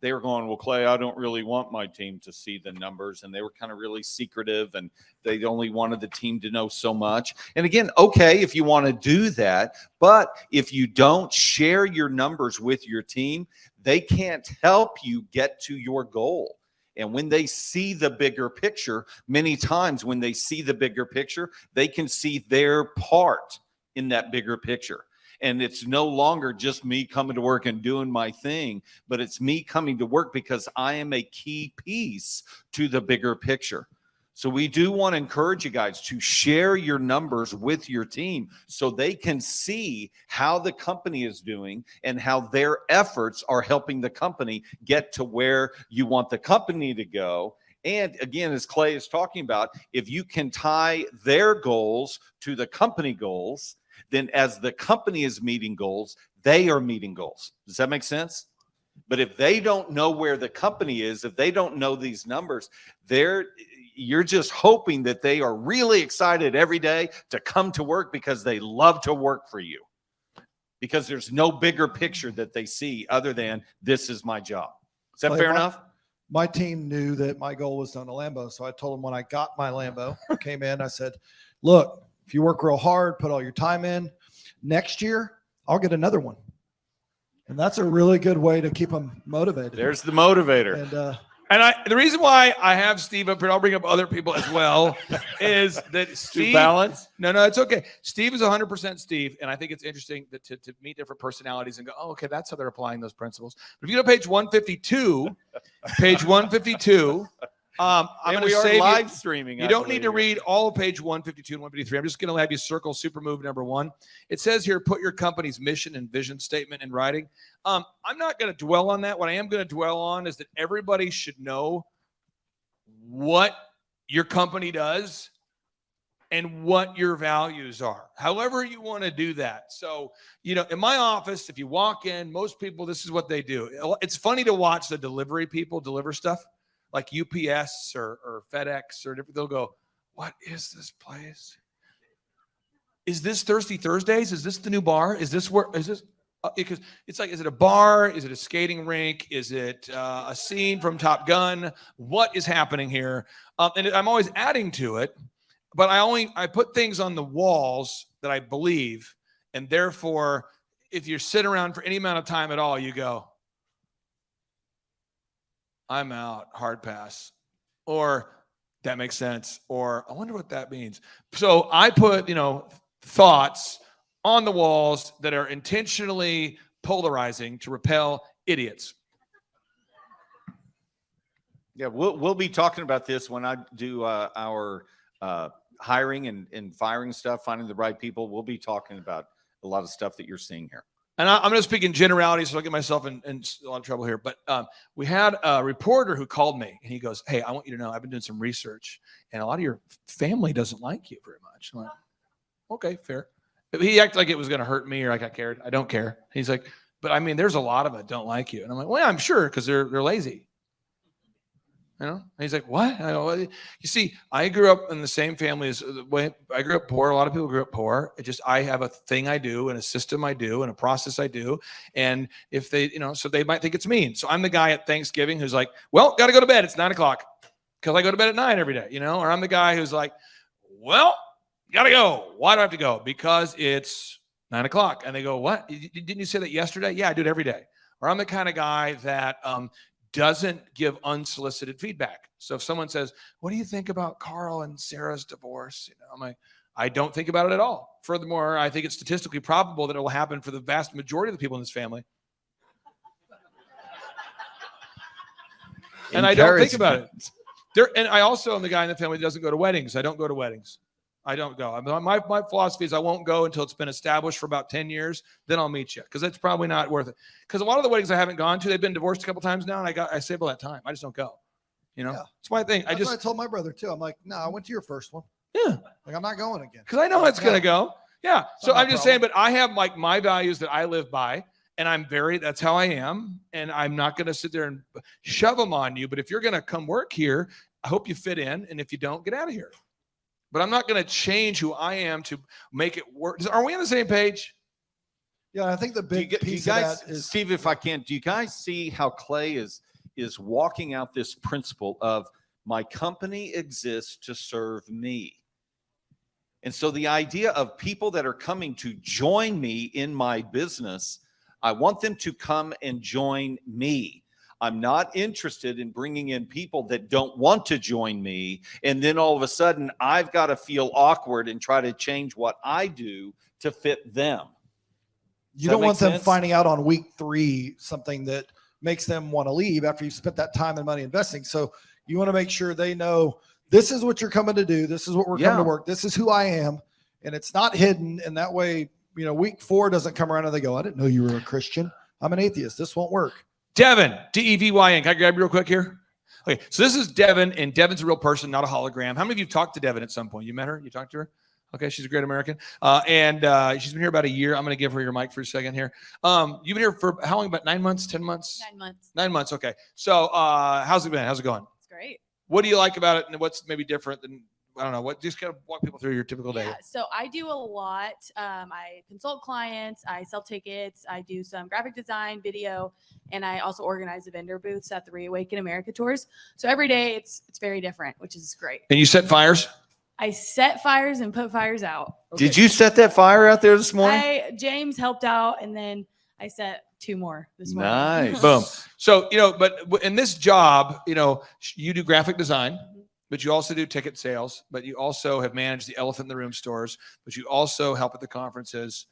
they were going, well, Clay, I don't really want my team to see the numbers. And they were kind of really secretive, and they only wanted the team to know so much. And again, okay, if you want to do that, but if you don't share your numbers with your team, they can't help you get to your goal. And when they see the bigger picture, many times when they see the bigger picture, they can see their part in that bigger picture. And it's no longer just me coming to work and doing my thing, but it's me coming to work because I am a key piece to the bigger picture. So we do want to encourage you guys to share your numbers with your team so they can see how the company is doing and how their efforts are helping the company get to where you want the company to go. And again, as Clay is talking about, if you can tie their goals to the company goals, then as the company is meeting goals, they are meeting goals. Does that make sense? But if they don't know where the company is, if they don't know these numbers, you're just hoping that they are really excited every day to come to work because they love to work for you. Because there's no bigger picture that they see other than this is my job. Is that fair enough? My team knew that my goal was to own a Lambo. So I told them when I got my Lambo, I came in, I said, look, if you work real hard, put all your time in, next year, I'll get another one. And that's a really good way to keep them motivated. There's the motivator. And the reason why I have Steve up here, I'll bring up other people as well, is that Steve. Balance? No, it's okay. Steve is 100% Steve. And I think it's interesting to meet different personalities and go, oh, okay, that's how they're applying those principles. But if you go to page 152, I'm going to say live streaming. You don't need to read all of page 152 and 153. I'm just going to have you circle super move number 1. It says here, put your company's mission and vision statement in writing. I'm not going to dwell on that. What I am going to dwell on is that everybody should know what your company does and what your values are, however you want to do that. So, in my office, if you walk in, most people, this is what they do. It's funny to watch the delivery people deliver stuff. Like UPS or FedEx or different, they'll go, what is this place? Is this Thirsty Thursdays? Is this the new bar? Is this where, is this, because it's like, is it a bar? Is it a skating rink? Is it a scene from Top Gun? What is happening here? And I'm always adding to it, but I put things on the walls that I believe. And therefore, if you're sitting around for any amount of time at all, you go, I'm out, hard pass, or that makes sense, or I wonder what that means. So I put, thoughts on the walls that are intentionally polarizing to repel idiots. Yeah, we'll be talking about this when I do our hiring and firing stuff, finding the right people. We'll be talking about a lot of stuff that you're seeing here. and I'm going to speak in generalities, so I'll get myself in a lot of trouble here. But we had a reporter who called me, and he goes, "Hey, I want you to know I've been doing some research, and a lot of your family doesn't like you very much." I'm like, "Okay, fair." He acted like it was going to hurt me or like I cared. I don't care. He's like, "But I mean, there's a lot of it don't like you," and I'm like, "Well, yeah, I'm sure because they're lazy." You know, and he's like, "What?" I go, "Well, you see, I grew up in the same family as I grew up poor. A lot of people grew up poor. It just, I have a thing I do and a system I do and a process I do. And if they, so they might think it's mean. So I'm the guy at Thanksgiving who's like, well, got to go to bed. It's 9 o'clock because I go to bed at 9 every day, or I'm the guy who's like, well, got to go. Why do I have to go? Because it's 9 o'clock. And they go, what? Didn't you say that yesterday? Yeah, I do it every day. Or I'm the kind of guy that, doesn't give unsolicited feedback. So if someone says, what do you think about Carl and Sarah's divorce? I'm like, I don't think about it at all. Furthermore, I think it's statistically probable that it will happen for the vast majority of the people in this family. And I don't think about it. And I also am the guy in the family that doesn't go to weddings. I don't go to weddings. I don't go. My philosophy is I won't go until it's been established for about 10 years. Then I'll meet you because it's probably not worth it. Because a lot of the weddings I haven't gone to, they've been divorced a couple times now, and I save all that time. I just don't go. It's my thing. That's what I told my brother too. I'm like, no, I went to your first one. Yeah. Like I'm not going again because I know it's gonna go. Yeah. So I'm just saying, but I have like my values that I live by, and that's how I am, and I'm not gonna sit there and shove them on you. But if you're gonna come work here, I hope you fit in, and if you don't, get out of here. But I'm not going to change who I am to make it work. Are we on the same page? Yeah, I think the big piece of that is, Steve, if I can, do you guys see how Clay is walking out this principle of my company exists to serve me? And so the idea of people that are coming to join me in my business, I want them to come and join me. I'm not interested in bringing in people that don't want to join me. And then all of a sudden, I've got to feel awkward and try to change what I do to fit them. You don't want them finding out on week 3 something that makes them want to leave after you've spent that time and money investing. So you want to make sure they know this is what you're coming to do. This is what we're coming to work. This is who I am. And it's not hidden. And that way, week 4 doesn't come around and they go, I didn't know you were a Christian. I'm an atheist. This won't work. Devin, D-E-V-Y-N. Can I grab you real quick here? Okay, so this is Devin, and Devin's a real person, not a hologram. How many of you talked to Devin at some point? You met her? You talked to her? Okay, she's a great American. And she's been here about a year. I'm going to give her your mic for a second here. You've been here for how long? About 9 months, 10 months? 9 months. 9 months, okay. So how's it been? How's it going? It's great. What do you like about it, and what's maybe different than, I don't know, what? Just kind of walk people through your typical day. Yeah, so I do a lot. I consult clients, I sell tickets, I do some graphic design, video, and I also organize the vendor booths at the Reawaken America tours. So every day it's very different, which is great. And you set fires? I set fires and put fires out. Okay. Did you set that fire out there this morning? James helped out, and then I set 2 more this morning. Nice. Boom. So, but in this job, you do graphic design. But you also do ticket sales, but you also have managed the elephant in the room stores, but you also help at the conferences.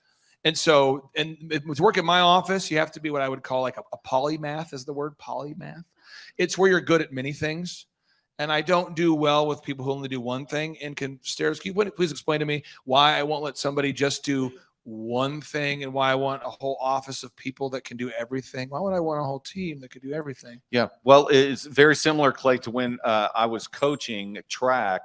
And so, and with work in my office, you have to be what I would call like a polymath is the word, polymath. It's where you're good at many things. And I don't do well with people who only do one thing. And can you please explain to me why I won't let somebody just do one thing and why I want a whole office of people that can do everything? Why would I want a whole team that could do everything? Yeah, well, it's very similar, Clay, to when I was coaching track.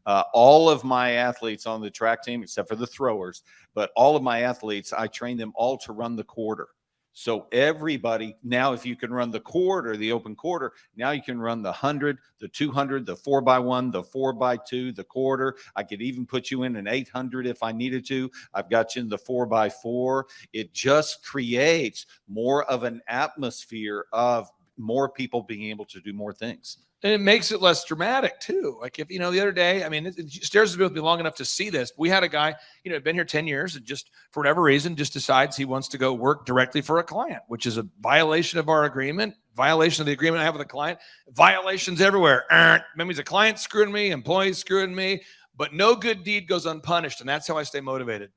All of my athletes on the track team, except for the throwers, but all of my athletes, I trained them all to run the quarter. So everybody, now if you can run the quarter, the open quarter, now you can run the 100, the 200, the 4x1, the 4x2, the quarter. I could even put you in an 800 if I needed to. I've got you in the 4x4. It just creates more of an atmosphere of more people being able to do more things. And it makes it less dramatic too. Like if, the other day, I mean, Stairs has been with me long enough to see this. We had a guy, had been here 10 years and just for whatever reason, just decides he wants to go work directly for a client, which is a violation of our agreement, violation of the agreement I have with the client, violations everywhere. That means the client screwing me, employees screwing me, but no good deed goes unpunished. And that's how I stay motivated.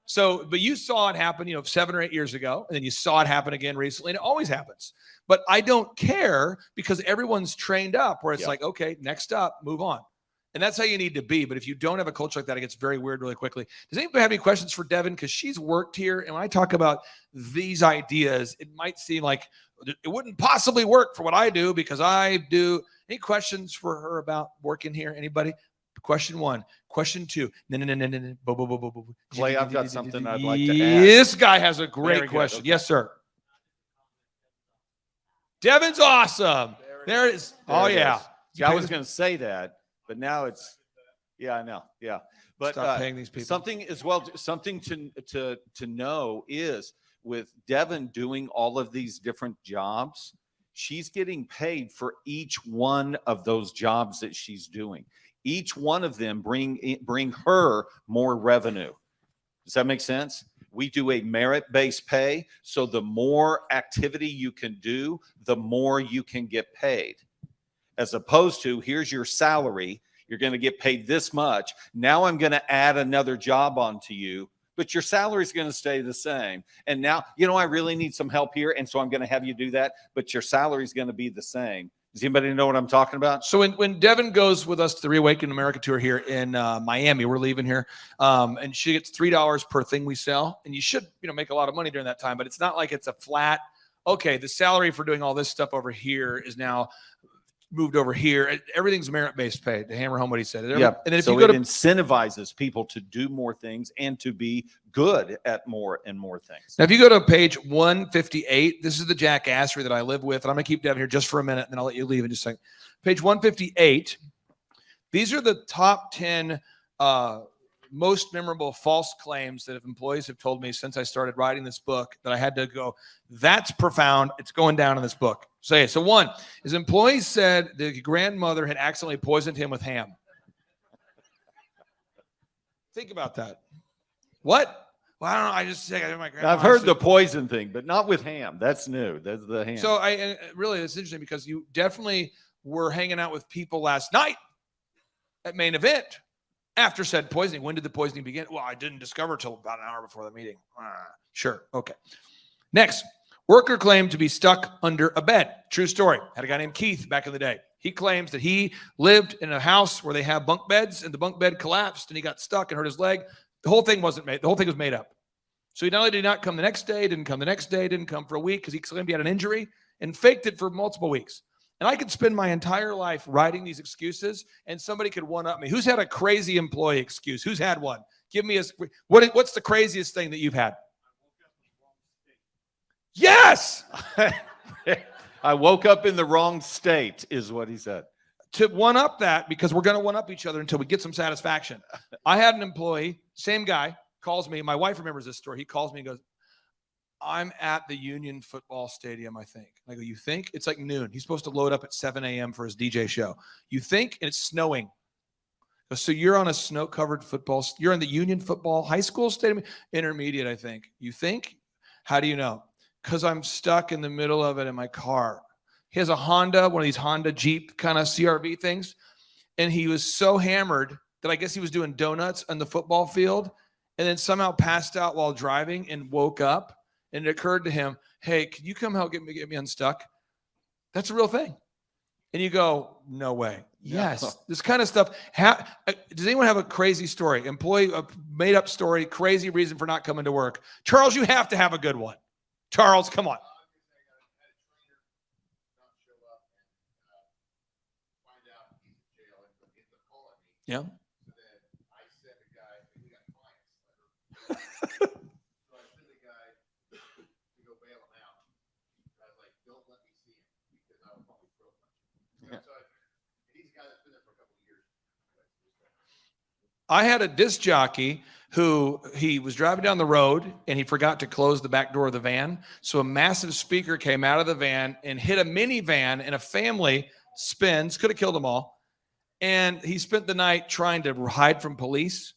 So, but you saw it happen, 7 or 8 years ago, and then you saw it happen again recently, and it always happens. But I don't care because everyone's trained up where it's like, okay, next up, move on. And that's how you need to be. But if you don't have a culture like that, it gets very weird really quickly. Does anybody have any questions for Devin? Because she's worked here. And when I talk about these ideas, it might seem like it wouldn't possibly work for what I do because I do. Any questions for her about working here? Anybody? Question 1. Question 2. No. Clay, I've got something I'd like to add. This guy has a great question. Okay. Yes, sir. Devin's awesome. There it is. Oh, yeah. See, I was going to say that, but now it's, yeah, I know. Yeah. But stop paying these people. Something as well, something to know is with Devin doing all of these different jobs, she's getting paid for each one of those jobs that she's doing. Each one of them bring her more revenue. Does that make sense? We do a merit-based pay. So the more activity you can do, the more you can get paid. As opposed to, here's your salary. You're going to get paid this much. Now I'm going to add another job onto you, but your salary is going to stay the same. And now, I really need some help here. And so I'm going to have you do that, but your salary is going to be the same. Does anybody know what I'm talking about? So when Devin goes with us to the Reawaken America tour here in Miami, we're leaving here, and she gets $3 per thing we sell. And you should, make a lot of money during that time, but it's not like it's a flat, okay, the salary for doing all this stuff over here is now moved over here. Everything's merit-based pay, to hammer home what he said. Yeah. And then if so you go it to incentivizes people to do more things and to be good at more and more things. Now, if you go to page 158, this is the jackassery that I live with. And I'm going to keep Devin here just for a minute, and then I'll let you leave in just a second. Page 158, these are the top 10 most memorable false claims that employees have told me since I started writing this book that I had to go, that's profound. It's going down in this book. So 1 is employees said the grandmother had accidentally poisoned him with ham. Think about that. What? Well, I don't know. I just say my grandma. I've heard the poison thing, but not with ham. That's new. That's the ham. So really, it's interesting because you definitely were hanging out with people last night at main event after said poisoning. When did the poisoning begin? Well, I didn't discover till about an hour before the meeting. Sure. Okay. Next, worker claimed to be stuck under a bed. True story. Had a guy named Keith back in the day. He claims that he lived in a house where they have bunk beds, and the bunk bed collapsed, and he got stuck and hurt his leg. The whole thing wasn't made. The whole thing was made up. So he not only did not come the next day, didn't come the next day, didn't come for a week because he claimed he had an injury and faked it for multiple weeks. And I could spend my entire life writing these excuses, and somebody could one-up me. Who's had a crazy employee excuse? Who's had one? Give me what's the craziest thing that you've had? Yes! I woke up in the wrong state, is what he said. To one-up that, because we're going to one-up each other until we get some satisfaction. I had an employee, same guy, calls me. My wife remembers this story. He calls me and goes, I'm at the Union football stadium, I think. I go, you think? It's like noon. He's supposed to load up at 7 a.m. for his DJ show. You think? And it's snowing. So you're on a snow-covered football. You're in the Union football high school stadium? Intermediate, I think. You think? How do you know? Because I'm stuck in the middle of it in my car. He has a Honda, one of these Honda Jeep kind of CRV things. And he was so hammered that I guess he was doing donuts on the football field and then somehow passed out while driving and woke up. And it occurred to him, hey, can you come help get me unstuck? That's a real thing. And you go, no way. Yes. This kind of stuff. Does anyone have a crazy story? Employee, a made up story, crazy reason for not coming to work? Charles, you have to have a good one. Charles, come on. Yeah. I had a disc jockey who he was driving down the road and he forgot to close the back door of the van. So a massive speaker came out of the van and hit a minivan, and a family spins, could have killed them all. And he spent the night trying to hide from police.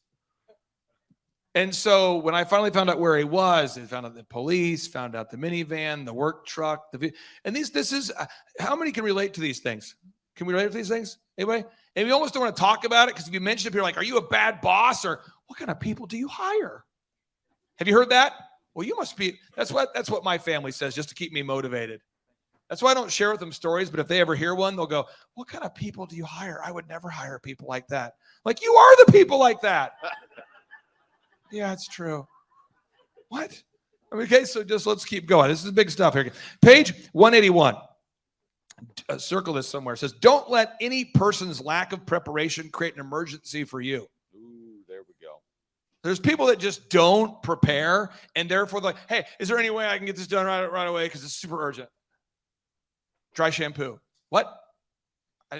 And so when I finally found out where he was, they found out the police, found out the minivan, the work truck, and this is, how many can relate to these things? Can we relate to these things? Anybody? And we almost don't want to talk about it because if you mention it, you're like, are you a bad boss? Or what kind of people do you hire? Have you heard that? Well, you must be. That's what my family says just to keep me motivated. That's why I don't share with them stories, but if they ever hear one, they'll go, what kind of people do you hire? I would never hire people like that. Like, you are the people like that. Yeah, it's true. What? Okay, so just let's keep going. This is big stuff here. Page 181. Circle this somewhere. It says, don't let any person's lack of preparation create an emergency for you. Ooh, there we go. There's people that just don't prepare, and therefore they're like, hey, is there any way I can get this done right away because it's super urgent? Dry shampoo. What?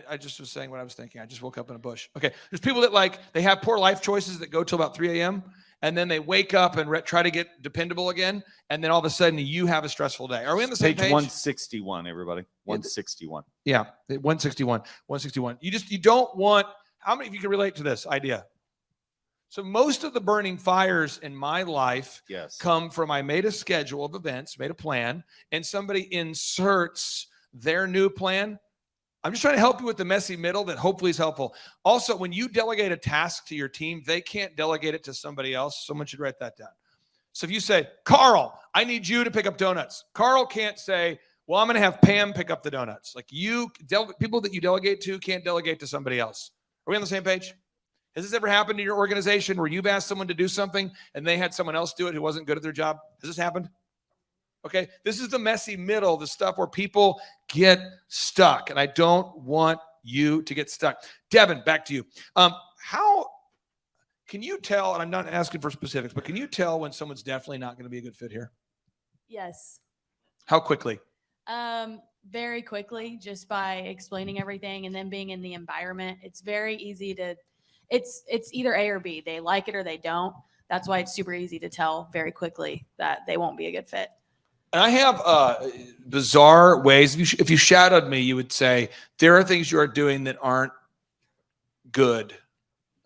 I just was saying what I was thinking. I just woke up in a bush. Okay. There's people that they have poor life choices that go till about 3 a.m. and then they wake up and try to get dependable again. And then all of a sudden you have a stressful day. Are we on the same page? 161, everybody. 161. Yeah. 161. 161. You don't want, how many of you can relate to this idea? So most of the burning fires in my life come from I made a schedule of events, made a plan, and somebody inserts their new plan. I'm just trying to help you with the messy middle that hopefully is helpful. Also, when you delegate a task to your team, they can't delegate it to somebody else. Someone should write that down. So if you say, Carl, I need you to pick up donuts. Carl can't say, well, I'm going to have Pam pick up the donuts. Like people that you delegate to can't delegate to somebody else. Are we on the same page? Has this ever happened in your organization where you've asked someone to do something and they had someone else do it who wasn't good at their job? Has this happened? Okay, this is the messy middle, the stuff where people get stuck, and I don't want you to get stuck. Devin, back to you. How can you tell, and I'm not asking for specifics, but can you tell when someone's definitely not going to be a good fit here? Yes. How quickly? Very quickly, just by explaining everything and then being in the environment. It's very easy to, it's either A or B. They like it or they don't. That's why it's super easy to tell very quickly that they won't be a good fit. And I have bizarre ways. If you shadowed me, you would say, there are things you are doing that aren't good.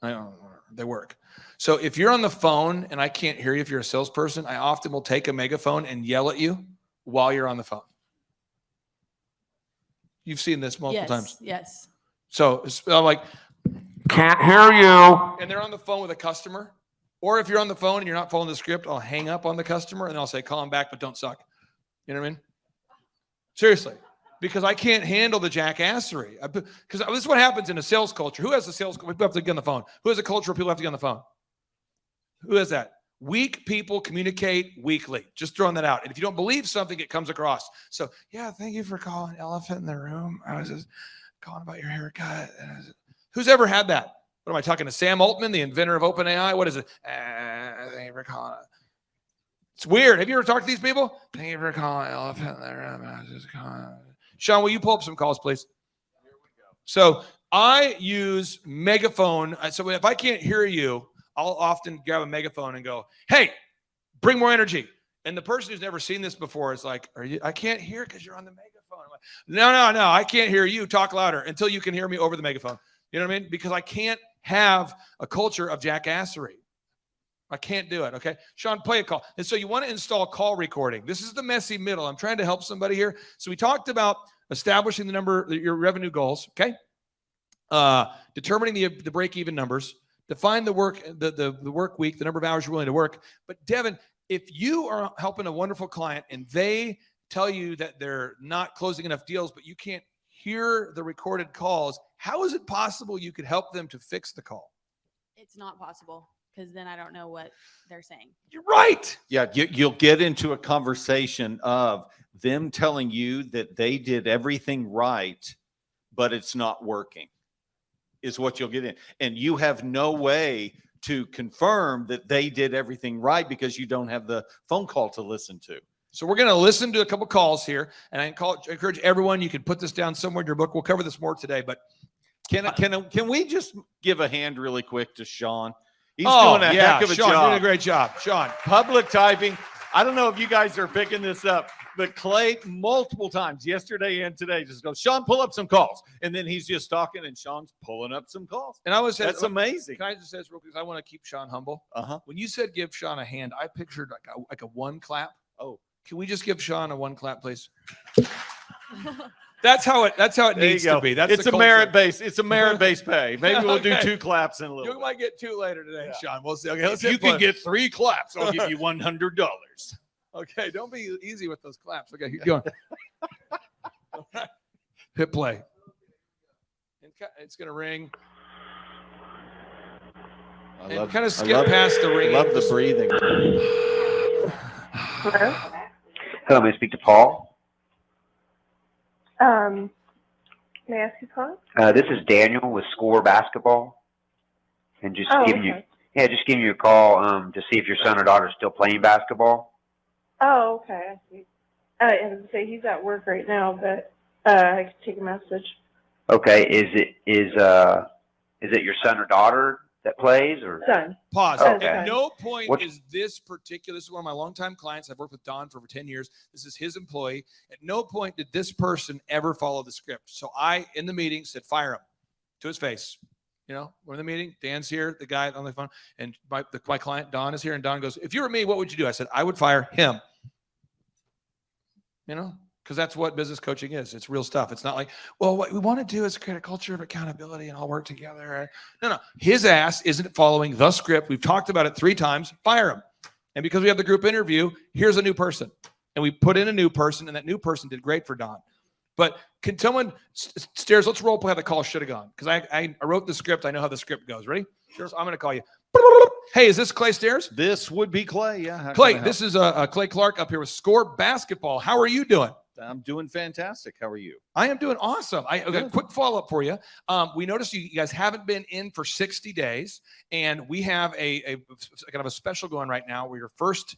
I don't know. They work. So if you're on the phone and I can't hear you, if you're a salesperson, I often will take a megaphone and yell at you while you're on the phone. You've seen this multiple times. Yes. So I'm like, can't hear you. And they're on the phone with a customer. Or if you're on the phone and you're not following the script, I'll hang up on the customer and I'll say, call him back, but don't suck. You know what I mean? Seriously. Because I can't handle the jackassery. Because this is what happens in a sales culture. Who has a sales culture? People have to get on the phone. Who has a culture where people have to get on the phone? Who has that? Weak people communicate weakly. Just throwing that out. And if you don't believe something, it comes across. So, yeah, thank you for calling Elephant in the Room. I was just calling about your haircut. Who's ever had that? What am I talking to? Sam Altman, the inventor of OpenAI? What is it? Thank you for calling. It's weird. Have you ever talked to these people? Thank you for calling Elephant in the Room. I was just calling. Sean, will you pull up some calls, please? Here we go. So I use megaphone. So if I can't hear you, I'll often grab a megaphone and go, hey, bring more energy. And the person who's never seen this before is like, I can't hear because you're on the megaphone. I'm like, no, I can't hear you. Talk louder until you can hear me over the megaphone. You know what I mean? Because I can't have a culture of jackassery. I can't do it, okay? Sean, play a call. And so you want to install call recording. This is the messy middle. I'm trying to help somebody here. So we talked about establishing your revenue goals, okay? Determining the break-even numbers. Define the work week, the number of hours you're willing to work. But Devin, if you are helping a wonderful client and they tell you that they're not closing enough deals, but you can't hear the recorded calls, how is it possible you could help them to fix the call? It's not possible because then I don't know what they're saying. You're right. Yeah, you'll get into a conversation of them telling you that they did everything right, but it's not working, is what you'll get in. And you have no way to confirm that they did everything right because you don't have the phone call to listen to. So we're going to listen to a couple calls here, and I encourage everyone, you can put this down somewhere in your book. We'll cover this more today, but can we just give a hand really quick to Sean? He's doing a heck of a Sean, job. doing a great job. Sean. Public typing. I don't know if you guys are picking this up, but Clay multiple times yesterday and today just goes, Sean, pull up some calls. And then he's just talking and Sean's pulling up some calls. And I was that's amazing. Can I just say this real quick? I want to keep Sean humble. Uh-huh. When you said give Sean a hand, I pictured like a one clap. Oh. Can we just give Sean a one clap, please? That's how it needs to be. It's a merit-based. It's a merit-based pay. Maybe we'll do 2 claps in a little You bit. might get 2 later today, Yeah. Sean. We'll see. Okay, let's if you can get 3 claps, I'll give you $100. Okay, don't be easy with those claps. Okay, keep going. Hit play. It's going to ring. And kind of skip past the ringing. I love the breathing. Hello? Hello, may I speak to Paul? May I ask who's calling? This is Daniel with Score Basketball, and just giving you a call to see if your son or daughter is still playing basketball. Oh, okay, I see. I was going to say he's at work right now, but I can take a message. Okay, is it your son or daughter that plays, or Son. Pause. Okay. At no point is this is one of my longtime clients. I've worked with Don for over 10 years. This is his employee. At no point did this person ever follow the script. So I, in the meeting, said, fire him to his face. You know, we're in the meeting. Dan's here, the guy on the phone, and my client, Don, is here. And Don goes, if you were me, what would you do? I said, I would fire him. You know, because that's what business coaching is. It's real stuff. It's not like, well, what we want to do is create a culture of accountability and all work together. No. His ass isn't following the script. We've talked about it 3 times. Fire him. And because we have the group interview, here's a new person. And we put in a new person, and that new person did great for Don. But can someone, Stairs, let's role play how the call should have gone. Because I wrote the script. I know how the script goes. Ready? Sure. So I'm going to call you. Hey, is this Clay Stairs? This would be Clay. Yeah. How Clay, can I help? this is Clay Clark up here with Score Basketball. How are you doing? I'm doing fantastic. How are you? I am doing awesome. I got a quick follow-up for you. We noticed you guys haven't been in for 60 days, and we have a kind of a special going right now where your first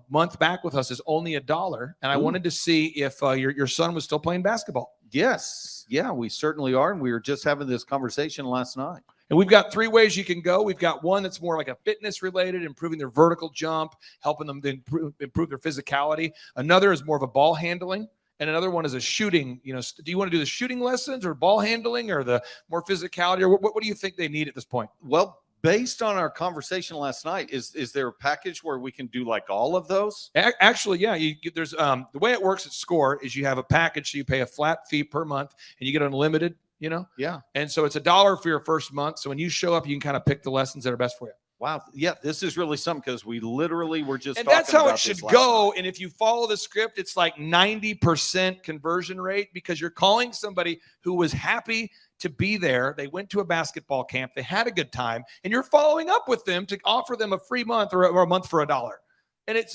month back with us is only $1. And I wanted to see if your son was still playing basketball. Yes. Yeah, we certainly are. And we were just having this conversation last night. And we've got 3 ways you can go. We've got one that's more like a fitness related, improving their vertical jump, helping them to improve their physicality. Another is more of a ball handling. And another one is a shooting. You know, do you want to do the shooting lessons or ball handling or the more physicality? Or what do you think they need at this point? Well, based on our conversation last night, is there a package where we can do like all of those? Actually, yeah. There's the way it works at Score is you have a package, so you pay a flat fee per month, and you get unlimited. You know, Yeah. And so it's $1 for your first month. So when you show up, you can kind of pick the lessons that are best for you. Wow. Yeah, this is really something because we literally were just And talking that's how about it should this last go. night. And if you follow the script, it's like 90% conversion rate because you're calling somebody who was happy to be there. They went to a basketball camp. They had a good time. And you're following up with them to offer them a free month or a month for $1.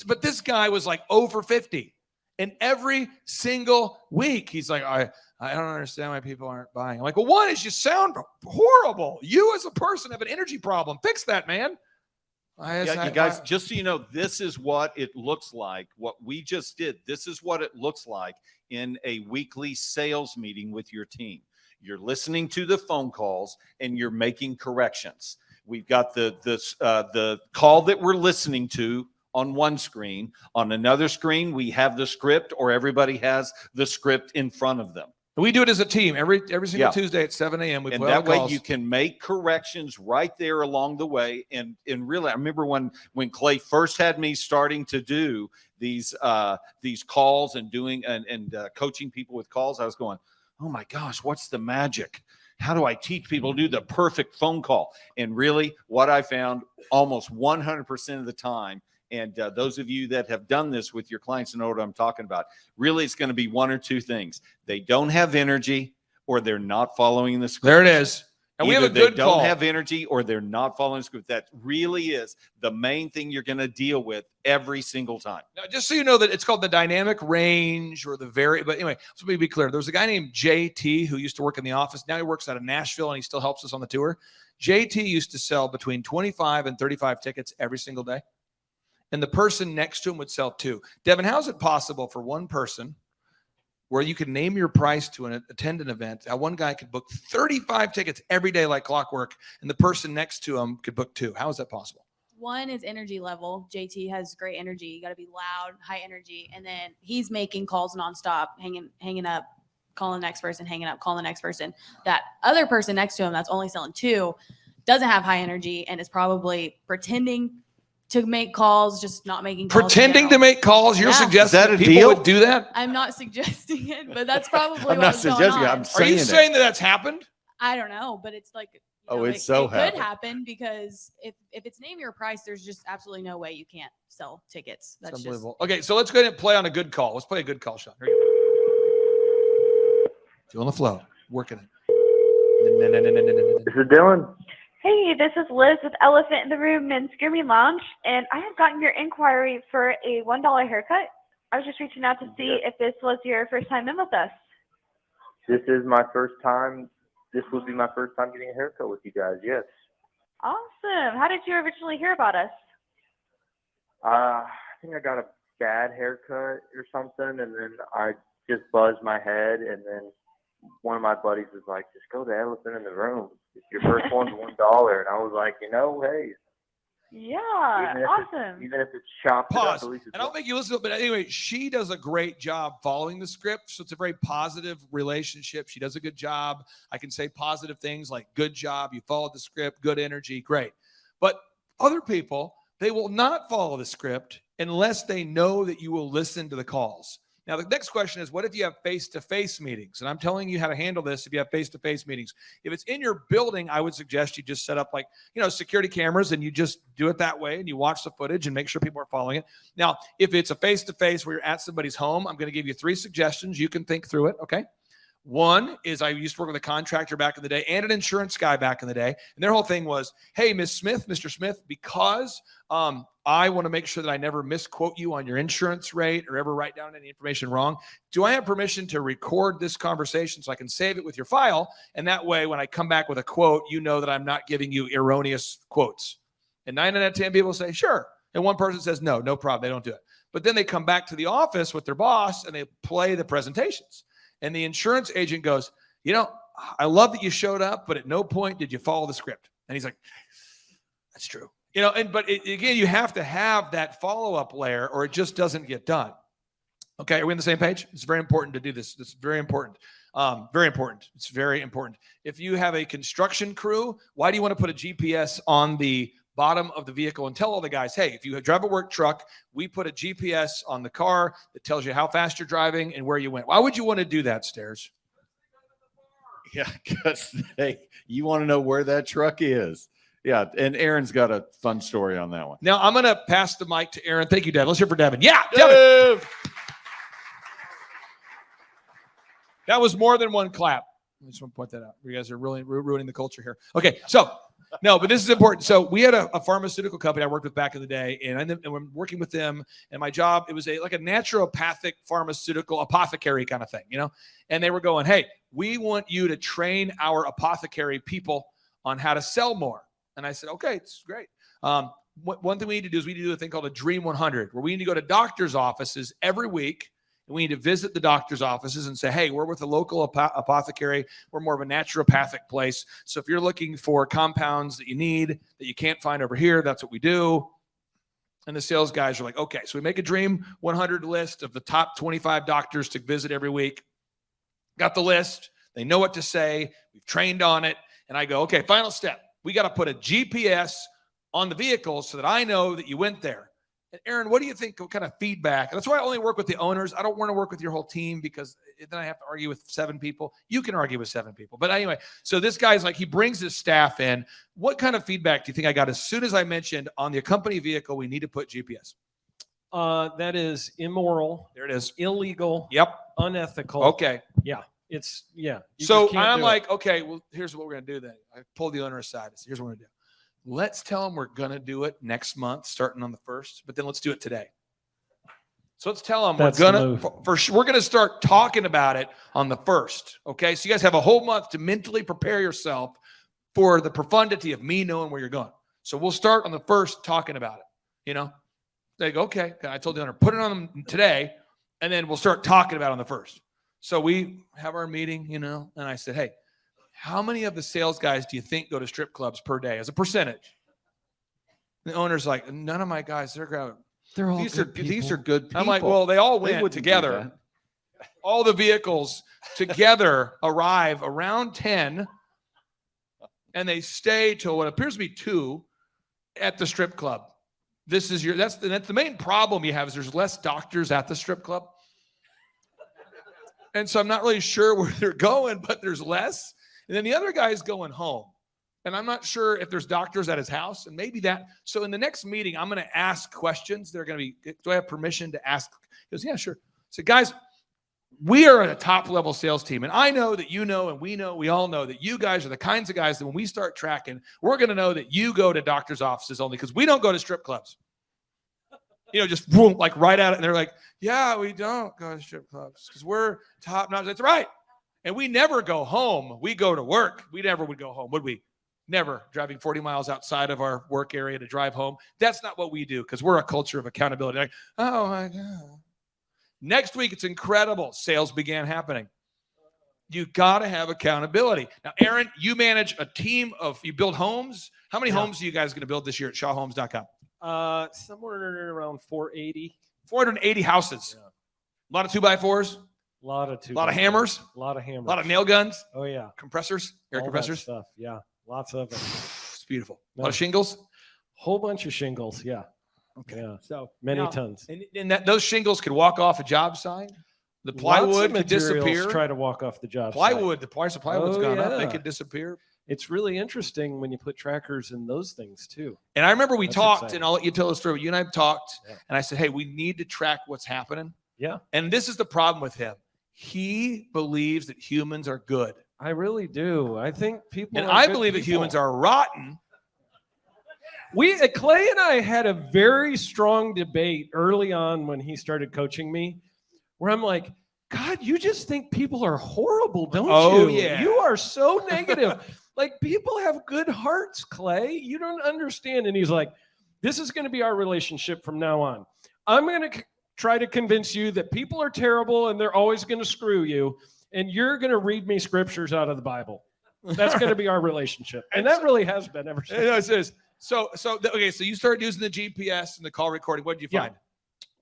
But this guy was like over 50. And every single week, he's like, I don't understand why people aren't buying. I'm like, well, one is you sound horrible. You as a person have an energy problem. Fix that, man. Yeah, you guys, just so you know, this is what it looks like. What we just did, this is what it looks like in a weekly sales meeting with your team. You're listening to the phone calls and you're making corrections. We've got the call that we're listening to on one screen. On another screen, we have the script, or everybody has the script in front of them. We do it as a team every single Tuesday at 7 a.m. And that way you can make corrections right there along the way. And really, I remember when Clay first had me starting to do these calls and doing and coaching people with calls, I was going, oh my gosh, what's the magic? How do I teach people to do the perfect phone call? And really, what I found almost 100% of the time, and those of you that have done this with your clients know what I'm talking about. Really, it's going to be one or two things. They don't have energy, or they're not following the script. There it is. And we have a good they call. don't have energy, or they're not following the script. That really is the main thing you're going to deal with every single time. Now, just so you know that it's called the dynamic range or but anyway, so let me be clear. There was a guy named JT who used to work in the office. Now he works out of Nashville and he still helps us on the tour. JT used to sell between 25 and 35 tickets every single day. And the person next to him would sell 2. Devin, how is it possible for one person where you can name your price to attend an event? One guy could book 35 tickets every day like clockwork, and the person next to him could book 2. How is that possible? One is energy level. JT has great energy. You got to be loud, high energy. And then he's making calls nonstop, hanging up, calling the next person, hanging up, calling the next person. That other person next to him that's only selling 2 doesn't have high energy and is probably pretending to make calls, just not making calls. Pretending to make calls? You're suggesting Is that a people deal? would do that? I'm not suggesting it, but that's probably I'm not what's going suggesting it. on. I'm Are saying you it. saying that that's happened? I don't know, but it's like, It could happen because if it's name your price, there's just absolutely no way you can't sell tickets. That's unbelievable. Okay, so let's go ahead and play on a good call. Let's play a good call, Sean. Here you Feeling the flow. Working it. This is Dylan. Hey, this is Liz with Elephant in the Room Men's Grooming Lounge, and I have gotten your inquiry for a $1 haircut. I was just reaching out to see if this was your first time in with us. This is my first time. This would be my first time getting a haircut with you guys, yes. Awesome. How did you originally hear about us? I think I got a bad haircut or something, and then I just buzzed my head, and then one of my buddies was like, just go to Elephant in the Room. Your first one's $1. And I was like, hey. Yeah, awesome. Even if it's chopped Pause. up, at least it's And I'll make you listen to it. But anyway, she does a great job following the script. So it's a very positive relationship. She does a good job. I can say positive things like good job. You followed the script, good energy, great. But other people, they will not follow the script unless they know that you will listen to the calls. Now, the next question is, what if you have face-to-face meetings? And I'm telling you how to handle this if you have face-to-face meetings. If it's in your building, I would suggest you just set up security cameras and you just do it that way and you watch the footage and make sure people are following it. Now, if it's a face-to-face where you're at somebody's home, I'm going to give you 3 suggestions. You can think through it, okay? One is I used to work with a contractor back in the day and an insurance guy back in the day. And their whole thing was, hey, Ms. Smith, Mr. Smith, because I want to make sure that I never misquote you on your insurance rate or ever write down any information wrong. Do I have permission to record this conversation so I can save it with your file? And that way, when I come back with a quote, you know that I'm not giving you erroneous quotes. And 9 out of 10 people say, sure. And one person says, no problem. They don't do it. But then they come back to the office with their boss and they play the presentations. And the insurance agent goes, I love that you showed up, but at no point did you follow the script. And he's like, that's true. But again, you have to have that follow-up layer or it just doesn't get done. Okay, are we on the same page? It's very important to do this. It's very important. Very important. It's very important. If you have a construction crew, why do you want to put a GPS on the bottom of the vehicle and tell all the guys, hey, if you drive a work truck, we put a GPS on the car that tells you how fast you're driving and where you went. Why would you want to do that, Stairs? Yeah, because you want to know where that truck is. Yeah, and Aaron's got a fun story on that one. Now, I'm going to pass the mic to Aaron. Thank you, Dad. Let's hear for Devin. Yeah, Devin. That was more than one clap. I just want to point that out. You guys are really ruining the culture here. Okay, so no, but this is important. So we had a pharmaceutical company I worked with back in the day, and I'm working with them. And my job, it was like a naturopathic pharmaceutical apothecary kind of thing, And they were going, hey, we want you to train our apothecary people on how to sell more. And I said, okay, it's great. One thing we need to do is we need to do a thing called a Dream 100, where we need to go to doctors' offices every week. And we need to visit the doctor's offices and say, hey, we're with a local apothecary. We're more of a naturopathic place. So if you're looking for compounds that you need that you can't find over here, that's what we do. And the sales guys are like, okay. So we make a Dream 100 list of the top 25 doctors to visit every week. Got the list. They know what to say. We've trained on it. And I go, okay, final step. We got to put a GPS on the vehicle so that I know that you went there. And Aaron, what do you think? What kind of feedback? That's why I only work with the owners. I don't want to work with your whole team because then I have to argue with 7 people. You can argue with 7 people. But anyway, so this guy's like, he brings his staff in. What kind of feedback do you think I got as soon as I mentioned on the company vehicle, we need to put GPS? That is immoral. There it is. Illegal. Yep. Unethical. Okay. Yeah. So I'm like, okay, well, here's what we're going to do then. I pulled the owner aside. I said, here's what we're going to do. Let's tell them we're going to do it next month, starting on the 1st, but then let's do it today. So let's tell them we're going to start talking about it on the 1st. Okay. So you guys have a whole month to mentally prepare yourself for the profundity of me knowing where you're going. So we'll start on the 1st talking about it. They go, okay. I told the owner, put it on them today, and then we'll start talking about it on the 1st. So we have our meeting, and I said, hey, how many of the sales guys do you think go to strip clubs per day as a percentage? The owner's like, none of my guys, they're all these are good people. I'm like, well, they all went together. All the vehicles together arrive around 10, and they stay till what appears to be 2 at the strip club. That's the main problem you have is there's less doctors at the strip club. And so I'm not really sure where they're going, but there's less. And then the other guy's going home. And I'm not sure if there's doctors at his house, and maybe that. So in the next meeting, I'm going to ask questions. They're going to be, do I have permission to ask? He goes, yeah, sure. So guys, We are a top level sales team. And I know that you know, and we all know that you guys are the kinds of guys that when we start tracking, we're going to know that you go to doctor's offices only because we don't go to strip clubs. Just boom, like right at it. And they're like, yeah, we don't go to strip clubs because we're top notch. That's right. And we never go home. We go to work. We never would go home, would we? Never driving 40 miles outside of our work area to drive home. That's not what we do because we're a culture of accountability. Like, oh my God. Next week, it's incredible. Sales began happening. You got to have accountability. Now, Aaron, you manage a team you build homes. How many homes are you guys going to build this year at shawhomes.com? Somewhere around 480. 480 houses. Yeah. A lot of 2x4s. A lot of hammers. A lot of hammers. A lot of nail guns. Oh yeah. Compressors. Air All compressors. that stuff. Yeah. Lots of it. It's beautiful. A No. lot of shingles. Whole bunch of shingles. Yeah. Okay. Yeah. So Many now, tons. And those shingles could walk off a job site. The Lots of plywood could materials disappear. Try to walk off the job. Plywood. The price of plywood's gone up. They yeah. could disappear. It's really interesting when you put trackers in those things too. And I remember we That's talked, exciting. and I'll let you tell the story. You and I talked, Yeah. and I said, hey, we need to track what's happening. Yeah. And this is the problem with him. He believes that humans are good. I really do. I think people. And are I good believe that people. humans are rotten. Clay and I had a very strong debate early on when he started coaching me, where I'm like, God, you just think people are horrible, don't Oh, you? yeah. You are so negative. Like, people have good hearts, Clay. You don't understand. And he's like, this is going to be our relationship from now on. I'm going to try to convince you that people are terrible and they're always going to screw you. And you're going to read me scriptures out of the Bible. That's going to be our relationship. And that really has been ever since. It is. So you started using the GPS and the call recording. What did you find?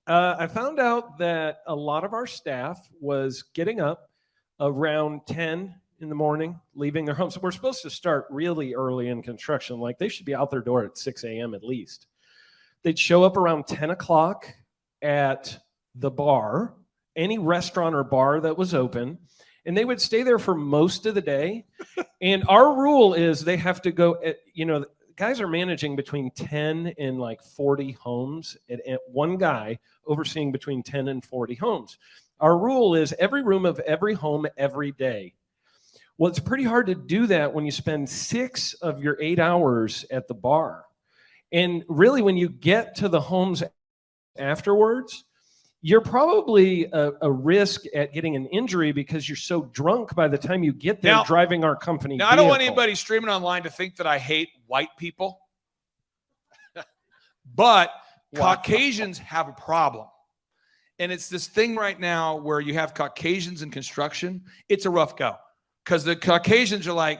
I found out that a lot of our staff was getting up around 10 in the morning, leaving their homes. So we're supposed to start really early in construction. Like, they should be out their door at 6 a.m. at least. They'd show up around 10 o'clock at the bar, any restaurant or bar that was open, and they would stay there for most of the day. And our rule is they have to go at, guys are managing between 10 and like 40 homes, and one guy overseeing between 10 and 40 homes. Our rule is every room of every home every day. Well, it's pretty hard to do that when you spend 6 of your 8 hours at the bar. And really, when you get to the homes afterwards, you're probably a risk at getting an injury because you're so drunk by the time you get there driving our company Now, I don't want vehicle. anybody streaming online to think that I hate white people. But Caucasians have a problem. And it's this thing right now where you have Caucasians in construction. It's a rough go because the Caucasians are like,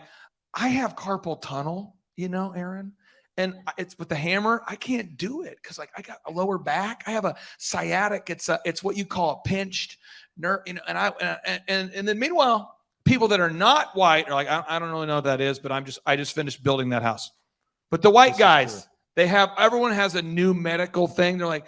I have carpal tunnel, Aaron. And it's with the hammer, I can't do it because I got a lower back. I have a sciatic. It's what you call a pinched nerve. And then meanwhile, people that are not white are like, I don't really know what that is, but I just finished building that house. But the white guys, everyone has a new medical thing. They're like,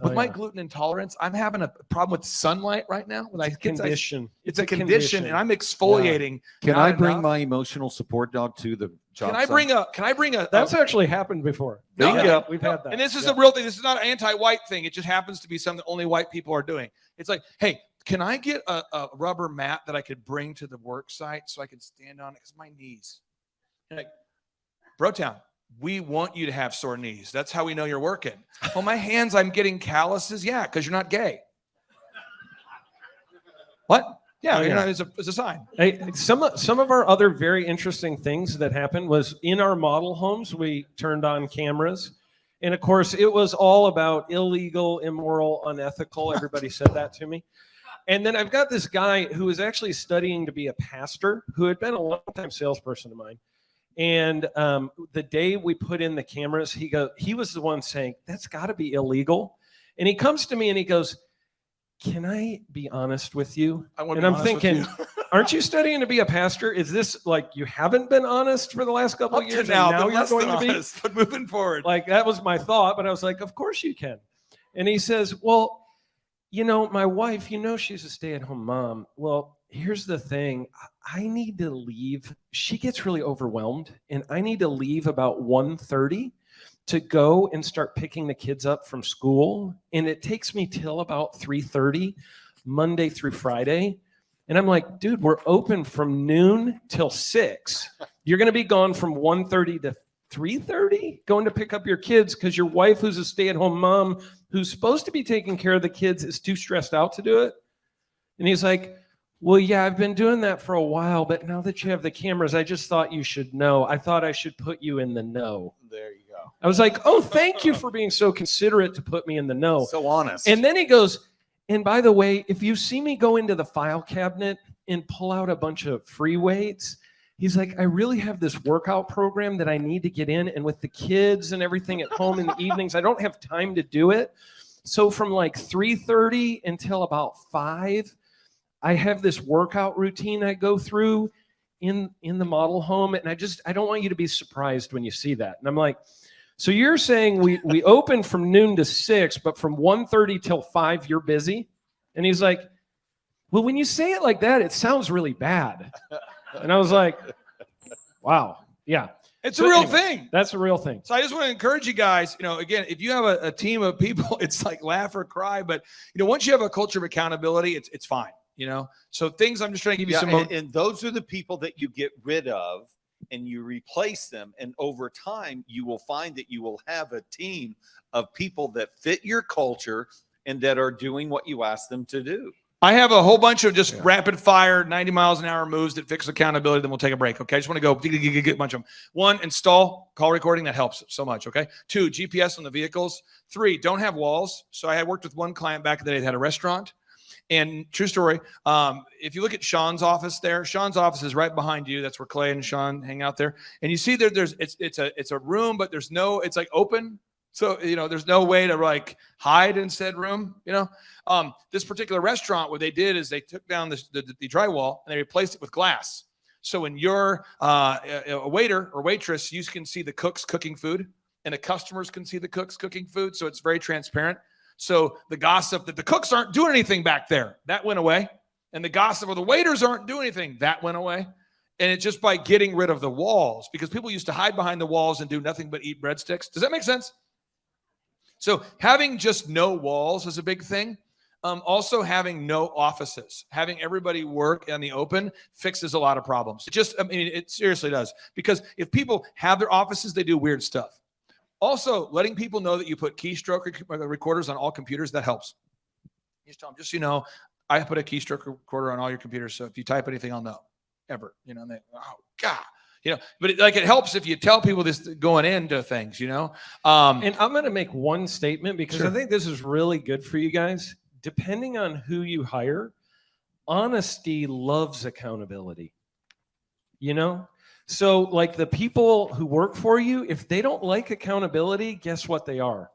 with my gluten intolerance, I'm having a problem with sunlight right now. It's a condition, and I'm exfoliating. Can I bring my emotional support dog to the job site? Can I bring a? That's actually happened before. We've had that. And this is a real thing. This is not an anti-white thing. It just happens to be something that only white people are doing. It's like, hey, can I get a rubber mat that I could bring to the work site so I can stand on it because my knees? And like, Brotown, we want you to have sore knees. That's how we know you're working. Well, my hands, I'm getting calluses. Yeah, because you're not gay. What? Yeah, it's a sign. Hey, some of our other very interesting things that happened was in our model homes, we turned on cameras. And of course, it was all about illegal, immoral, unethical. Everybody said that to me. And then I've got this guy who was actually studying to be a pastor who had been a long-time salesperson of mine. And the day we put in the cameras, he was the one saying, that's got to be illegal. And he comes to me and he goes, can I be honest with you? And I'm thinking, aren't you studying to be a pastor? Is this like you haven't been honest for the last couple of years? Now you're going to be honest, but moving forward. Like, that was my thought, but I was like, of course you can. And he says, well, my wife, she's a stay-at-home mom. Well, here's the thing. I need to leave. She gets really overwhelmed, and I need to leave about 1:30 to go and start picking the kids up from school. And it takes me till about 3:30. Monday through Friday. And I'm like, dude, we're open from noon till 6. You're going to be gone from 1:30 to 3:30 going to pick up your kids because your wife, who's a stay-at-home mom, who's supposed to be taking care of the kids, is too stressed out to do it. And he's like, well, yeah, I've been doing that for a while, but now that you have the cameras, I just thought you should know. I thought I should put you in the know. There you go. I was like, oh, thank you for being so considerate to put me in the know. So honest. And then he goes, and by the way, if you see me go into the file cabinet and pull out a bunch of free weights, he's like, I really have this workout program that I need to get in. And with the kids and everything at home in the evenings, I don't have time to do it. So from like 3:30 until about 5, I have this workout routine I go through in the model home. And I don't want you to be surprised when you see that. And I'm like, so you're saying we open from noon to 6, but from 1:30 till 5, you're busy? And he's like, well, when you say it like that, it sounds really bad. And I was like, wow. Yeah. It's a real thing. That's a real thing. So I just want to encourage you guys, again, if you have a team of people, it's like laugh or cry. But, once you have a culture of accountability, it's fine. So things, I'm just trying to give you some. And those are the people that you get rid of and you replace them. And over time, you will find that you will have a team of people that fit your culture and that are doing what you ask them to do. I have a whole bunch of just rapid fire 90 miles an hour moves that fix accountability. Then we'll take a break. Okay. I just want to go get a bunch of them. 1, install call recording. That helps so much. Okay. 2, GPS on the vehicles. 3, don't have walls. So I had worked with one client back in the day that had a restaurant. And true story, if you look at Sean's office there, Sean's office is right behind you. That's where Clay and Sean hang out there. And you see it's a room, but it's like open. So, there's no way to like hide in said room, this particular restaurant, what they did is they took down the drywall and they replaced it with glass. So when you're a waiter or waitress, you can see the cooks cooking food and the customers can see the cooks cooking food. So it's very transparent. So the gossip that the cooks aren't doing anything back there, that went away. And the gossip of the waiters aren't doing anything, that went away. And it's just by getting rid of the walls, because people used to hide behind the walls and do nothing but eat breadsticks. Does that make sense? So having just no walls is a big thing. Also having no offices, having everybody work in the open fixes a lot of problems. It seriously does. Because if people have their offices, they do weird stuff. Also, letting people know that you put keystroke recorders on all computers, that helps. You just tell them, just so you know, I put a keystroke recorder on all your computers. So if you type anything, I'll know. Ever. And they, oh, God. But it helps if you tell people this going into things, And I'm going to make one statement because I think this is really good for you guys. Depending on who you hire, honesty loves accountability. So like the people who work for you, if they don't like accountability, guess what they are?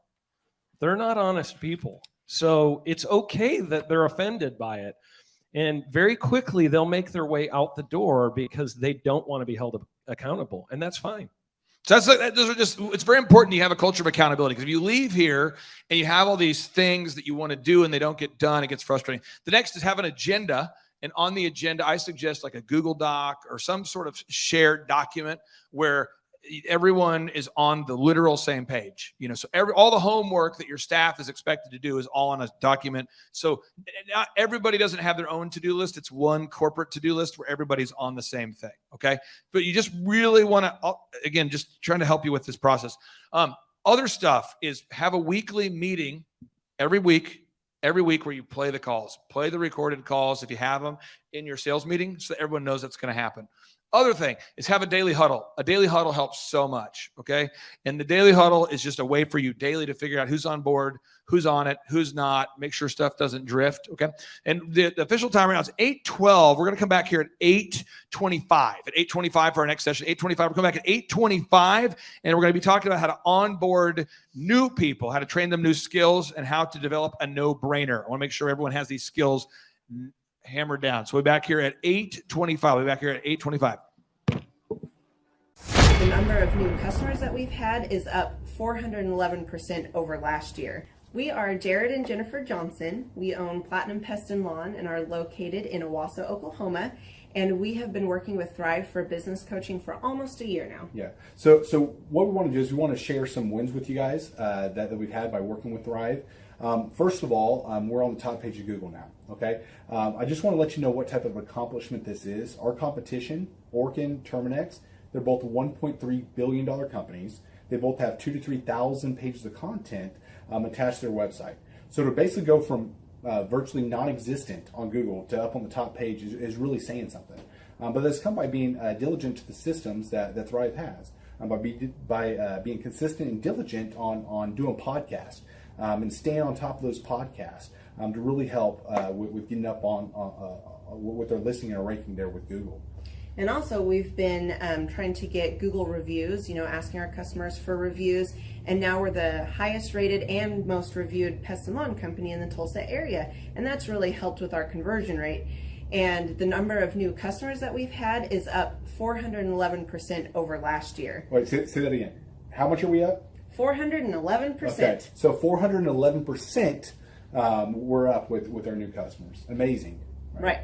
They're not honest people. So it's okay that they're offended by it. And very quickly, they'll make their way out the door because they don't want to be held accountable. And that's fine. So it's very important you have a culture of accountability, because if you leave here and you have all these things that you want to do and they don't get done, it gets frustrating. The next is have an agenda. And on the agenda, I suggest like a Google Doc or some sort of shared document where everyone is on the literal same page. So all the homework that your staff is expected to do is all on a document. So not everybody doesn't have their own to-do list. It's one corporate to-do list where everybody's on the same thing. Okay. But you just really want to, again, just trying to help you with this process. Other stuff is have a weekly meeting every week where you play the calls, play the recorded calls if you have them in your sales meeting so that everyone knows that's going to happen. Other thing is have a daily huddle. A daily huddle helps so much, okay? And the daily huddle is just a way for you daily to figure out who's on board, who's on it, who's not, make sure stuff doesn't drift, okay? And the official time right now is 8:12. We're going to come back here at 8:25. At 8:25 for our next session. 8:25. We're coming back at 8:25, and we're going to be talking about how to onboard new people, how to train them new skills, and how to develop a no-brainer. I want to make sure everyone has these skills hammered down. So we're back here at 8:25. We're back here at 8:25. The number of new customers that we've had is up 411% over last year. We are Jared and Jennifer Johnson. We own Platinum Pest and Lawn and are located in Owasso, Oklahoma. And we have been working with Thrive for business coaching for almost a year now. Yeah. So what we want to do is we want to share some wins with you guys that we've had by working with Thrive. First of all, we're on the top page of Google now. Okay, I just want to let you know what type of accomplishment this is. Our competition, Orkin, Terminex, they're both $1.3 billion companies. They both have 2,000 to 3,000 pages of content attached to their website. So to basically go from virtually non-existent on Google to up on the top page is really saying something. But that's come by being diligent to the systems that Thrive has, by being consistent and diligent on doing podcasts and staying on top of those podcasts to really help with getting up on with our listing and our ranking there with Google. And also, we've been trying to get Google reviews, asking our customers for reviews. And now we're the highest rated and most reviewed pest and lawn company in the Tulsa area. And that's really helped with our conversion rate. And the number of new customers that we've had is up 411% over last year. Wait, say that again. How much are we up? 411%. Okay, so 411% we're up with our new customers. Amazing. Right.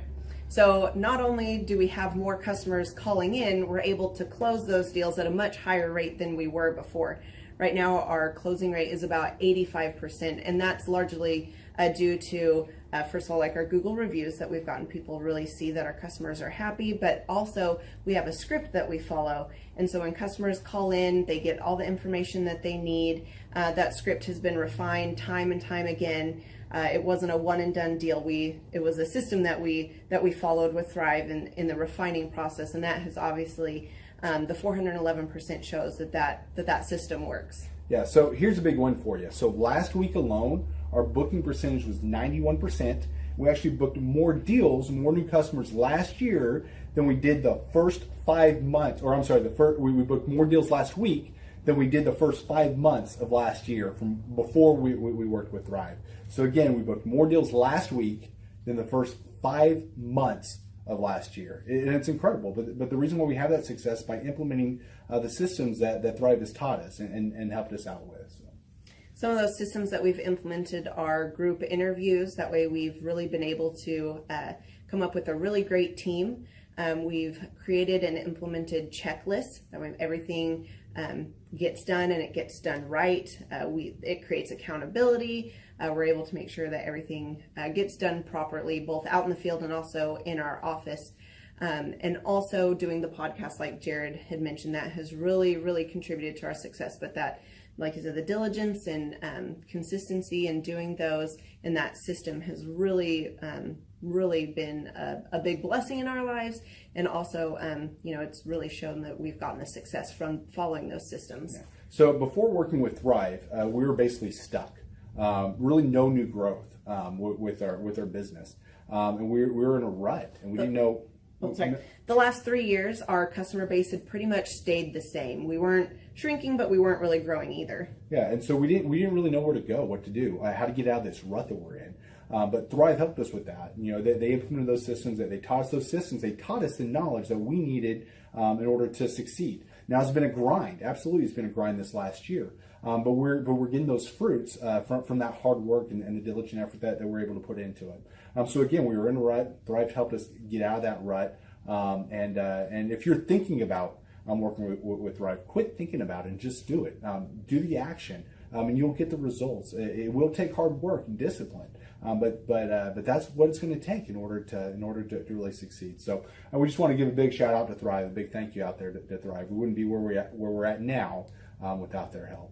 So not only do we have more customers calling in, we're able to close those deals at a much higher rate than we were before. Right now, our closing rate is about 85%, and that's largely due to, first of all, like our Google reviews that we've gotten people really see that our customers are happy, but also we have a script that we follow. And so when customers call in, they get all the information that they need. That script has been refined time and time again. It wasn't a one and done deal. It was a system that we followed with Thrive in the refining process, and that has obviously the 411% shows that system works. Yeah. So here's a big one for you. So last week alone, our booking percentage was 91%. We actually booked more deals, more new customers last year than we did the first 5 months. Or I'm sorry, we booked more deals last week than we did the first 5 months of last year from before we worked with Thrive. So again, we booked more deals last week than the first 5 months of last year. And it's incredible. But the reason why we have that success is by implementing the systems that Thrive has taught us and helped us out with. So. Some of those systems that we've implemented are group interviews. That way we've really been able to come up with a really great team. We've created and implemented checklists. That way everything gets done and it gets done right. It creates accountability. We're able to make sure that everything gets done properly, both out in the field and also in our office. And also doing the podcast, like Jared had mentioned, that has really, really contributed to our success. But that, like I said, the diligence and consistency in doing those and that system has really, really been a big blessing in our lives. And also, it's really shown that we've gotten the success from following those systems. Yeah. So before working with Thrive, we were basically stuck. Really no new growth with our business. And we were in a rut and we didn't know. The last 3 years, our customer base had pretty much stayed the same. We weren't shrinking, but we weren't really growing either. Yeah, and so we didn't really know where to go, what to do, how to get out of this rut that we're in. But Thrive helped us with that. They implemented those systems. That they taught us those systems. They taught us the knowledge that we needed in order to succeed. Now it's been a grind. Absolutely, it's been a grind this last year. But we're getting those fruits from that hard work and the diligent effort that we're able to put into it. So again, we were in a rut. Thrive helped us get out of that rut. And if you're thinking about working with Thrive, quit thinking about it and just do it. Do the action, and you'll get the results. It will take hard work and discipline, but that's what it's going to take in order to really succeed. So we just want to give a big shout out to Thrive, a big thank you out there to Thrive. We wouldn't be where we're at now without their help.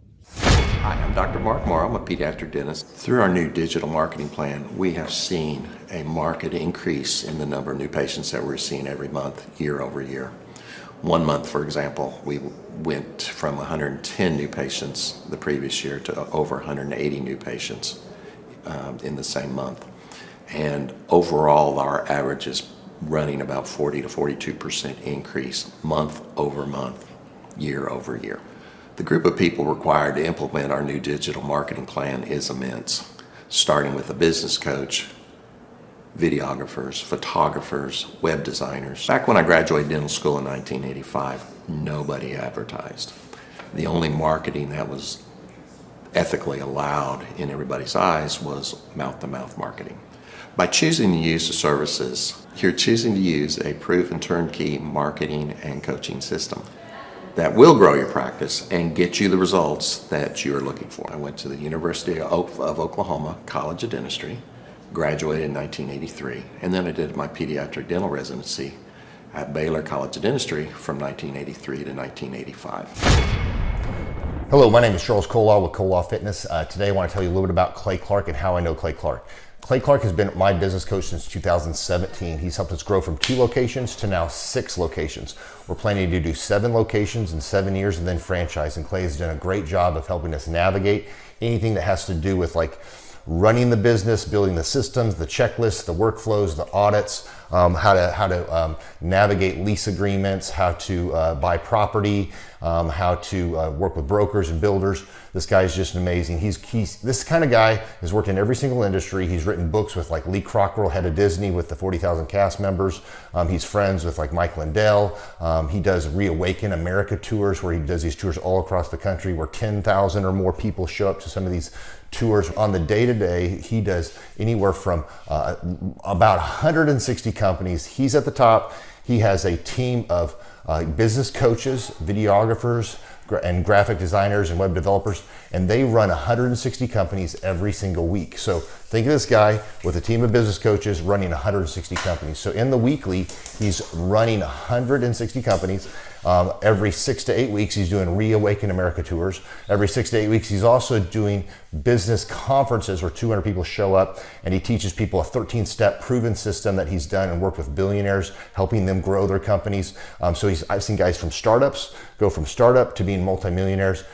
Hi, I'm Dr. Mark Moore. I'm a pediatric dentist. Through our new digital marketing plan, we have seen a marked increase in the number of new patients that we're seeing every month, year over year. 1 month, for example, we went from 110 new patients the previous year to over 180 new patients in the same month. And overall, our average is running about 40 to 42% increase month over month, year over year. The group of people required to implement our new digital marketing plan is immense, starting with a business coach, videographers, photographers, web designers. Back when I graduated dental school in 1985, nobody advertised. The only marketing that was ethically allowed in everybody's eyes was mouth-to-mouth marketing. By choosing to use the services, you're choosing to use a proven turnkey marketing and coaching system. that will grow your practice and get you the results that you're looking for. I went to the University of Oklahoma College of Dentistry, graduated in 1983, and then I did my pediatric dental residency at Baylor College of Dentistry from 1983 to 1985. Hello, my name is Charles Colaw with Colaw Fitness. Today I want to tell you a little bit about Clay Clark and how I know Clay Clark. Clay Clark has been my business coach since 2017. He's helped us grow from 2 locations to now 6 locations. We're planning to do 7 locations in 7 years and then franchise. And Clay has done a great job of helping us navigate anything that has to do with like running the business, building the systems, the checklists, the workflows, the audits, how to navigate lease agreements, how to buy property, how to work with brokers and builders. This guy is just amazing. He's this kind of guy has worked in every single industry. He's written books with like Lee Cockrell, head of Disney, with the 40,000 cast members. He's friends with like Mike Lindell. He does Reawaken America tours where he does these tours all across the country where 10,000 or more people show up to some of these tours. On the day-to-day, he does anywhere from about 160 companies. He's at the top. He has a team of business coaches, videographers, and graphic designers and web developers, and they run 160 companies every single week. So think of this guy with a team of business coaches running 160 companies. So in the weekly, he's running 160 companies. Every 6 to 8 weeks, he's doing Reawaken America tours. Every 6 to 8 weeks, he's also doing business conferences where 200 people show up, and he teaches people a 13-step proven system that he's done and worked with billionaires, helping them grow their companies. I've seen guys from startups go from startup to being multimillionaires,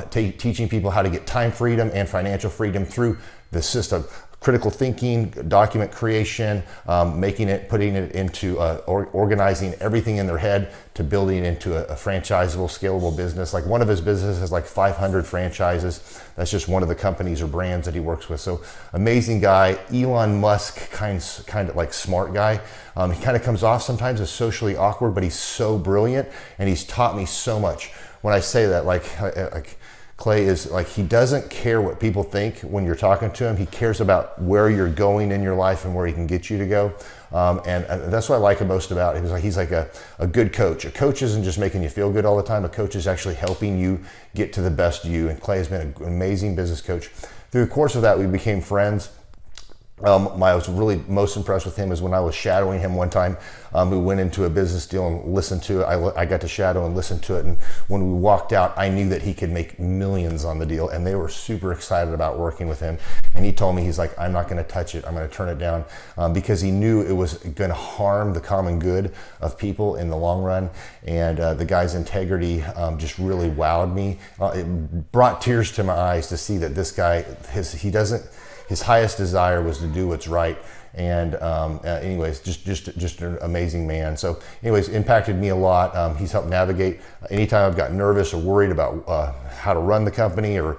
teaching people how to get time freedom and financial freedom through the system. Critical thinking, document creation, putting it into organizing everything in their head to building it into a franchisable, scalable business. Like one of his businesses has like 500 franchises. That's just one of the companies or brands that he works with. So amazing guy, Elon Musk kind of like smart guy. He kind of comes off sometimes as socially awkward, but he's so brilliant and he's taught me so much. When I say that, like Clay is like, he doesn't care what people think when you're talking to him. He cares about where you're going in your life and where he can get you to go. And that's what I like most about him. He's like a good coach. A coach isn't just making you feel good all the time. A coach is actually helping you get to the best you. And Clay has been an amazing business coach. Through the course of that, we became friends. I was really most impressed with him is when I was shadowing him one time. We went into a business deal and listened to it. I got to shadow and listen to it. And when we walked out, I knew that he could make millions on the deal. And they were super excited about working with him. And he told me, he's like, I'm not going to touch it. I'm going to turn it down because he knew it was going to harm the common good of people in the long run. And the guy's integrity just really wowed me. It brought tears to my eyes to see that this guy, his highest desire was to do what's right. And anyways, just an amazing man. So anyways, impacted me a lot. He's helped navigate anytime I've got nervous or worried about how to run the company or,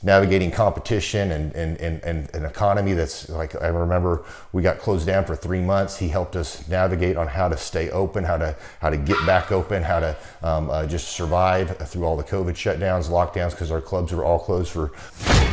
navigating competition and an economy that's like, I remember we got closed down for 3 months. He helped us navigate on how to stay open, how to get back open, how to just survive through all the COVID shutdowns, lockdowns, because our clubs were all closed for.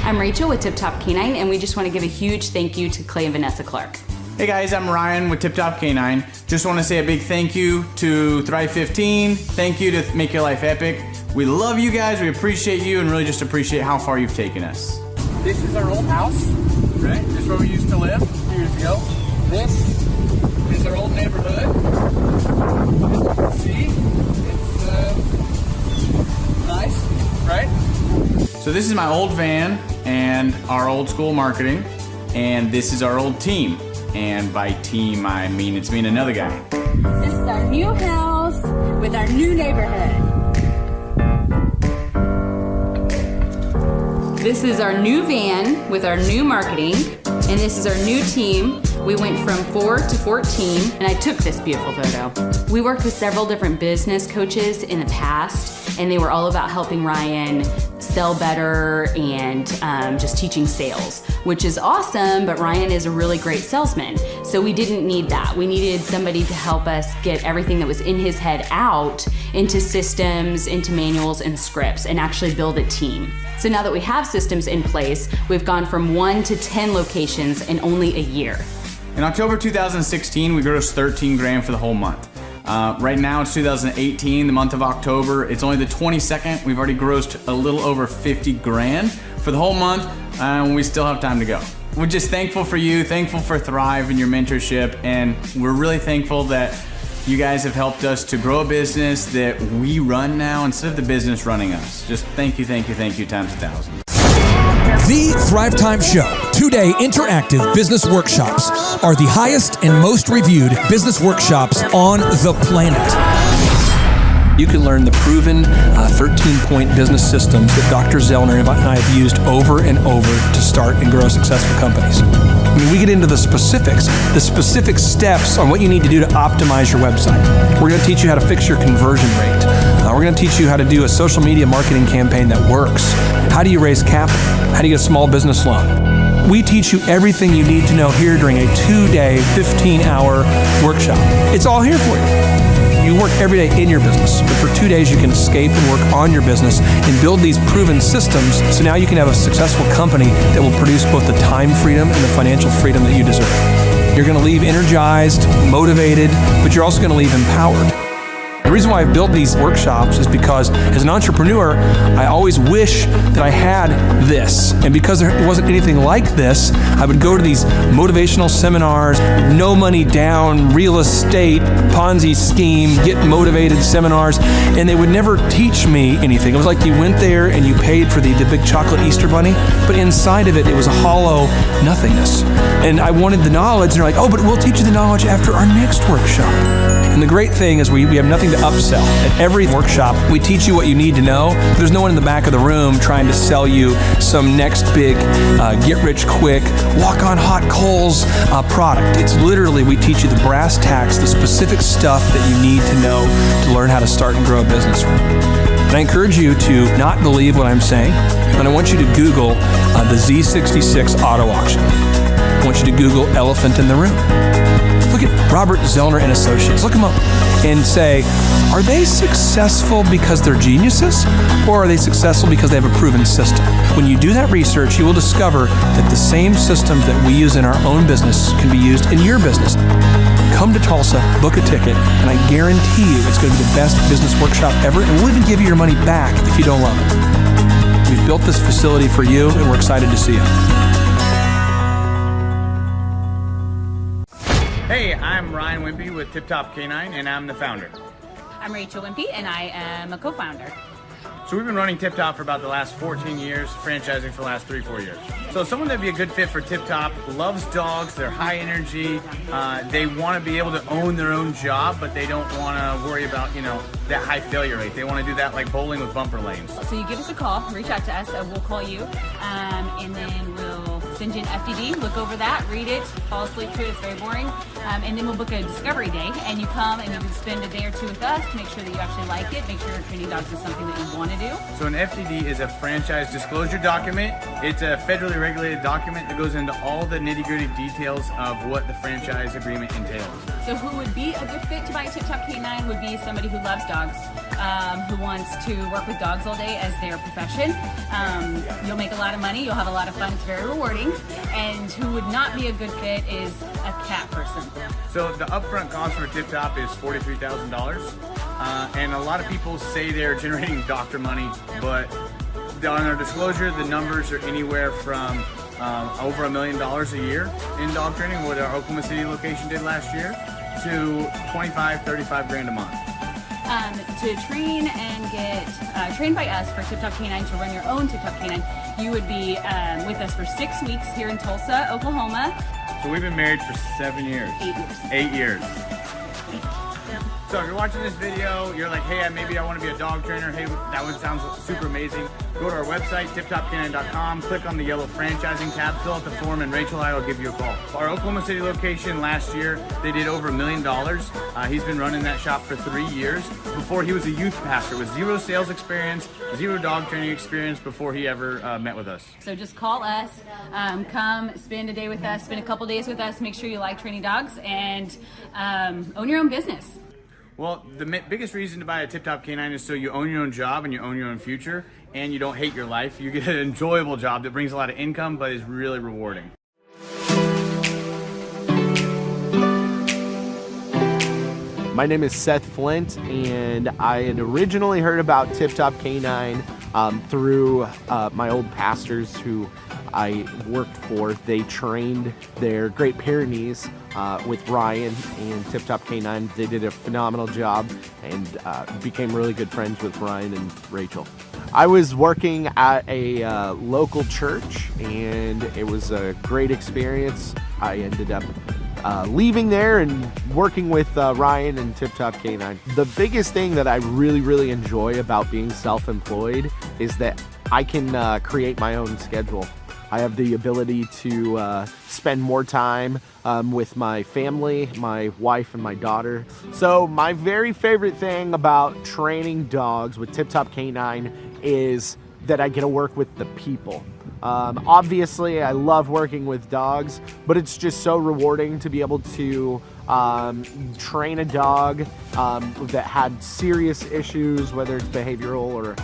I'm Rachel with Tip Top Canine, and we just want to give a huge thank you to Clay and Vanessa Clark. Hey guys, I'm Ryan with Tip Top Canine. Just want to say a big thank you to Thrive 15. Thank you to Make Your Life Epic. We love you guys, we appreciate you, and really just appreciate how far you've taken us. This is our old house, right? This is where we used to live a few years ago. This is our old neighborhood. As you can see, it's nice, right? So this is my old van and our old school marketing, and this is our old team. And by team, I mean it's me and another guy. This is our new house with our new neighborhood. This is our new van with our new marketing, and this is our new team. We went from 4 to 14, and I took this beautiful photo. We worked with several different business coaches in the past, and they were all about helping Ryan sell better and just teaching sales, which is awesome, but Ryan is a really great salesman. So we didn't need that. We needed somebody to help us get everything that was in his head out into systems, into manuals and scripts, and actually build a team. So now that we have systems in place, we've gone from 1 to 10 locations in only a year. In October 2016, we grossed $13 grand for the whole month. Right now it's 2018, the month of October. It's only the 22nd. We've already grossed a little over 50 grand for the whole month, and we still have time to go. We're just thankful for you, thankful for Thrive and your mentorship, and we're really thankful that you guys have helped us to grow a business that we run now instead of the business running us. Just thank you times 1,000. The Thrive Time Show 2-day interactive business workshops are the highest and most reviewed business workshops on the planet. You can learn the proven 13-point business systems that Dr. Zellner and I have used over and over to start and grow successful companies. I mean, we get into the specific steps on what you need to do to optimize your website. We're going to teach you how to fix your conversion rate. We're going to teach you how to do a social media marketing campaign that works. How do you raise capital? How do you get a small business loan? We teach you everything you need to know here during a 2-day, 15-hour workshop. It's all here for you. You work every day in your business, but for 2 days you can escape and work on your business and build these proven systems so now you can have a successful company that will produce both the time freedom and the financial freedom that you deserve. You're going to leave energized, motivated, but you're also going to leave empowered. The reason why I've built these workshops is because as an entrepreneur, I always wish that I had this. And because there wasn't anything like this, I would go to these motivational seminars, no money down, real estate, Ponzi scheme, get motivated seminars, and they would never teach me anything. It was like you went there and you paid for the big chocolate Easter bunny, but inside of it, it was a hollow nothingness. And I wanted the knowledge, and they're like, oh, but we'll teach you the knowledge after our next workshop. And the great thing is we have nothing to upsell. At every workshop, we teach you what you need to know. There's no one in the back of the room trying to sell you some next big get-rich-quick, walk-on-hot coals product. It's literally, we teach you the brass tacks, the specific stuff that you need to know to learn how to start and grow a business. And I encourage you to not believe what I'm saying, and I want you to Google the Z66 auto auction. I want you to Google elephant in the room. Look at Robert Zellner and Associates. Look them up and say, are they successful because they're geniuses, or are they successful because they have a proven system? When you do that research, you will discover that the same systems that we use in our own business can be used in your business. Come to Tulsa, book a ticket, and I guarantee you it's going to be the best business workshop ever, and we'll even give you your money back if you don't love it. We've built this facility for you, and we're excited to see you. Hey, I'm Ryan Wimpy with Tip Top Canine, and I'm the founder. I'm Rachel Wimpy, and I am a co-founder. So we've been running Tip Top for about the last 14 years, franchising for the last 3-4 years. So someone that'd be a good fit for Tip Top loves dogs, they're high energy, they want to be able to own their own job, but they don't want to worry about, that high failure rate. They want to do that like bowling with bumper lanes. So you give us a call, reach out to us, we'll call you, and then we'll send you an FDD, look over that, read it, fall asleep to it, it's very boring, and then we'll book a discovery day, and you come and you can spend a day or two with us to make sure that you actually like it, make sure your training dogs is something that you want to do. So an FDD is a franchise disclosure document. It's a federally regulated document that goes into all the nitty-gritty details of what the franchise agreement entails. So who would be a good fit to buy a Tip Top Canine would be somebody who loves dogs, who wants to work with dogs all day as their profession. You'll make a lot of money, you'll have a lot of fun, it's very rewarding. And who would not be a good fit is a cat person. So the upfront cost for Tip Top is $43,000. And a lot of people say they're generating doctor money, but on our disclosure, the numbers are anywhere from over $1 million a year in dog training, what our Oklahoma City location did last year, to 25, 35 grand a month. To train and get trained by us for Tip Top Canine, to run your own Tip Top Canine, you would be with us for 6 weeks here in Tulsa, Oklahoma. So we've been married for 7 years. 8 years. 8 years. So if you're watching this video, you're like, hey, maybe I want to be a dog trainer. Hey, that one sounds super amazing. Go to our website, tiptopcanine.com, click on the yellow franchising tab, fill out the form, and Rachel and I will give you a call. Our Oklahoma City location last year, they did over $1 million. He's been running that shop for 3 years. Before, he was a youth pastor with 0 sales experience, 0 dog training experience before he ever met with us. So just call us, come spend a day with us, spend a couple days with us, make sure you like training dogs, and own your own business. Well, the biggest reason to buy a Tip Top Canine is so you own your own job and you own your own future, and you don't hate your life. You get an enjoyable job that brings a lot of income but is really rewarding. My name is Seth Flint, and I had originally heard about Tip Top Canine through my old pastors who I worked for. They trained their Great Pyrenees with Ryan and Tip Top Canine. They did a phenomenal job and became really good friends with Ryan and Rachel. I was working at a local church, and it was a great experience. I ended up leaving there and working with Ryan and Tip Top Canine. The biggest thing that I really enjoy about being self-employed is that I can create my own schedule. I have the ability to spend more time with my family, my wife, and my daughter. So my very favorite thing about training dogs with Tip Top Canine is that I get to work with the people. Obviously, I love working with dogs, but it's just so rewarding to be able to train a dog that had serious issues, whether it's behavioral or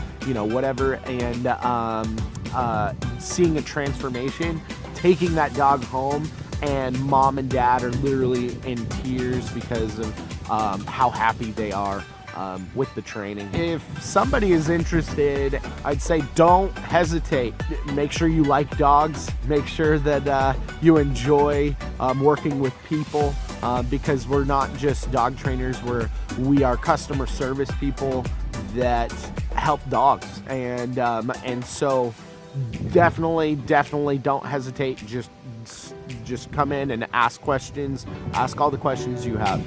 whatever, and seeing a transformation, taking that dog home, and mom and dad are literally in tears because of how happy they are with the training. If somebody is interested, I'd say don't hesitate. Make sure you like dogs. Make sure that you enjoy working with people because we're not just dog trainers. We are customer service people that help dogs, and so definitely don't hesitate. Just come in and ask questions. Ask all the questions you have.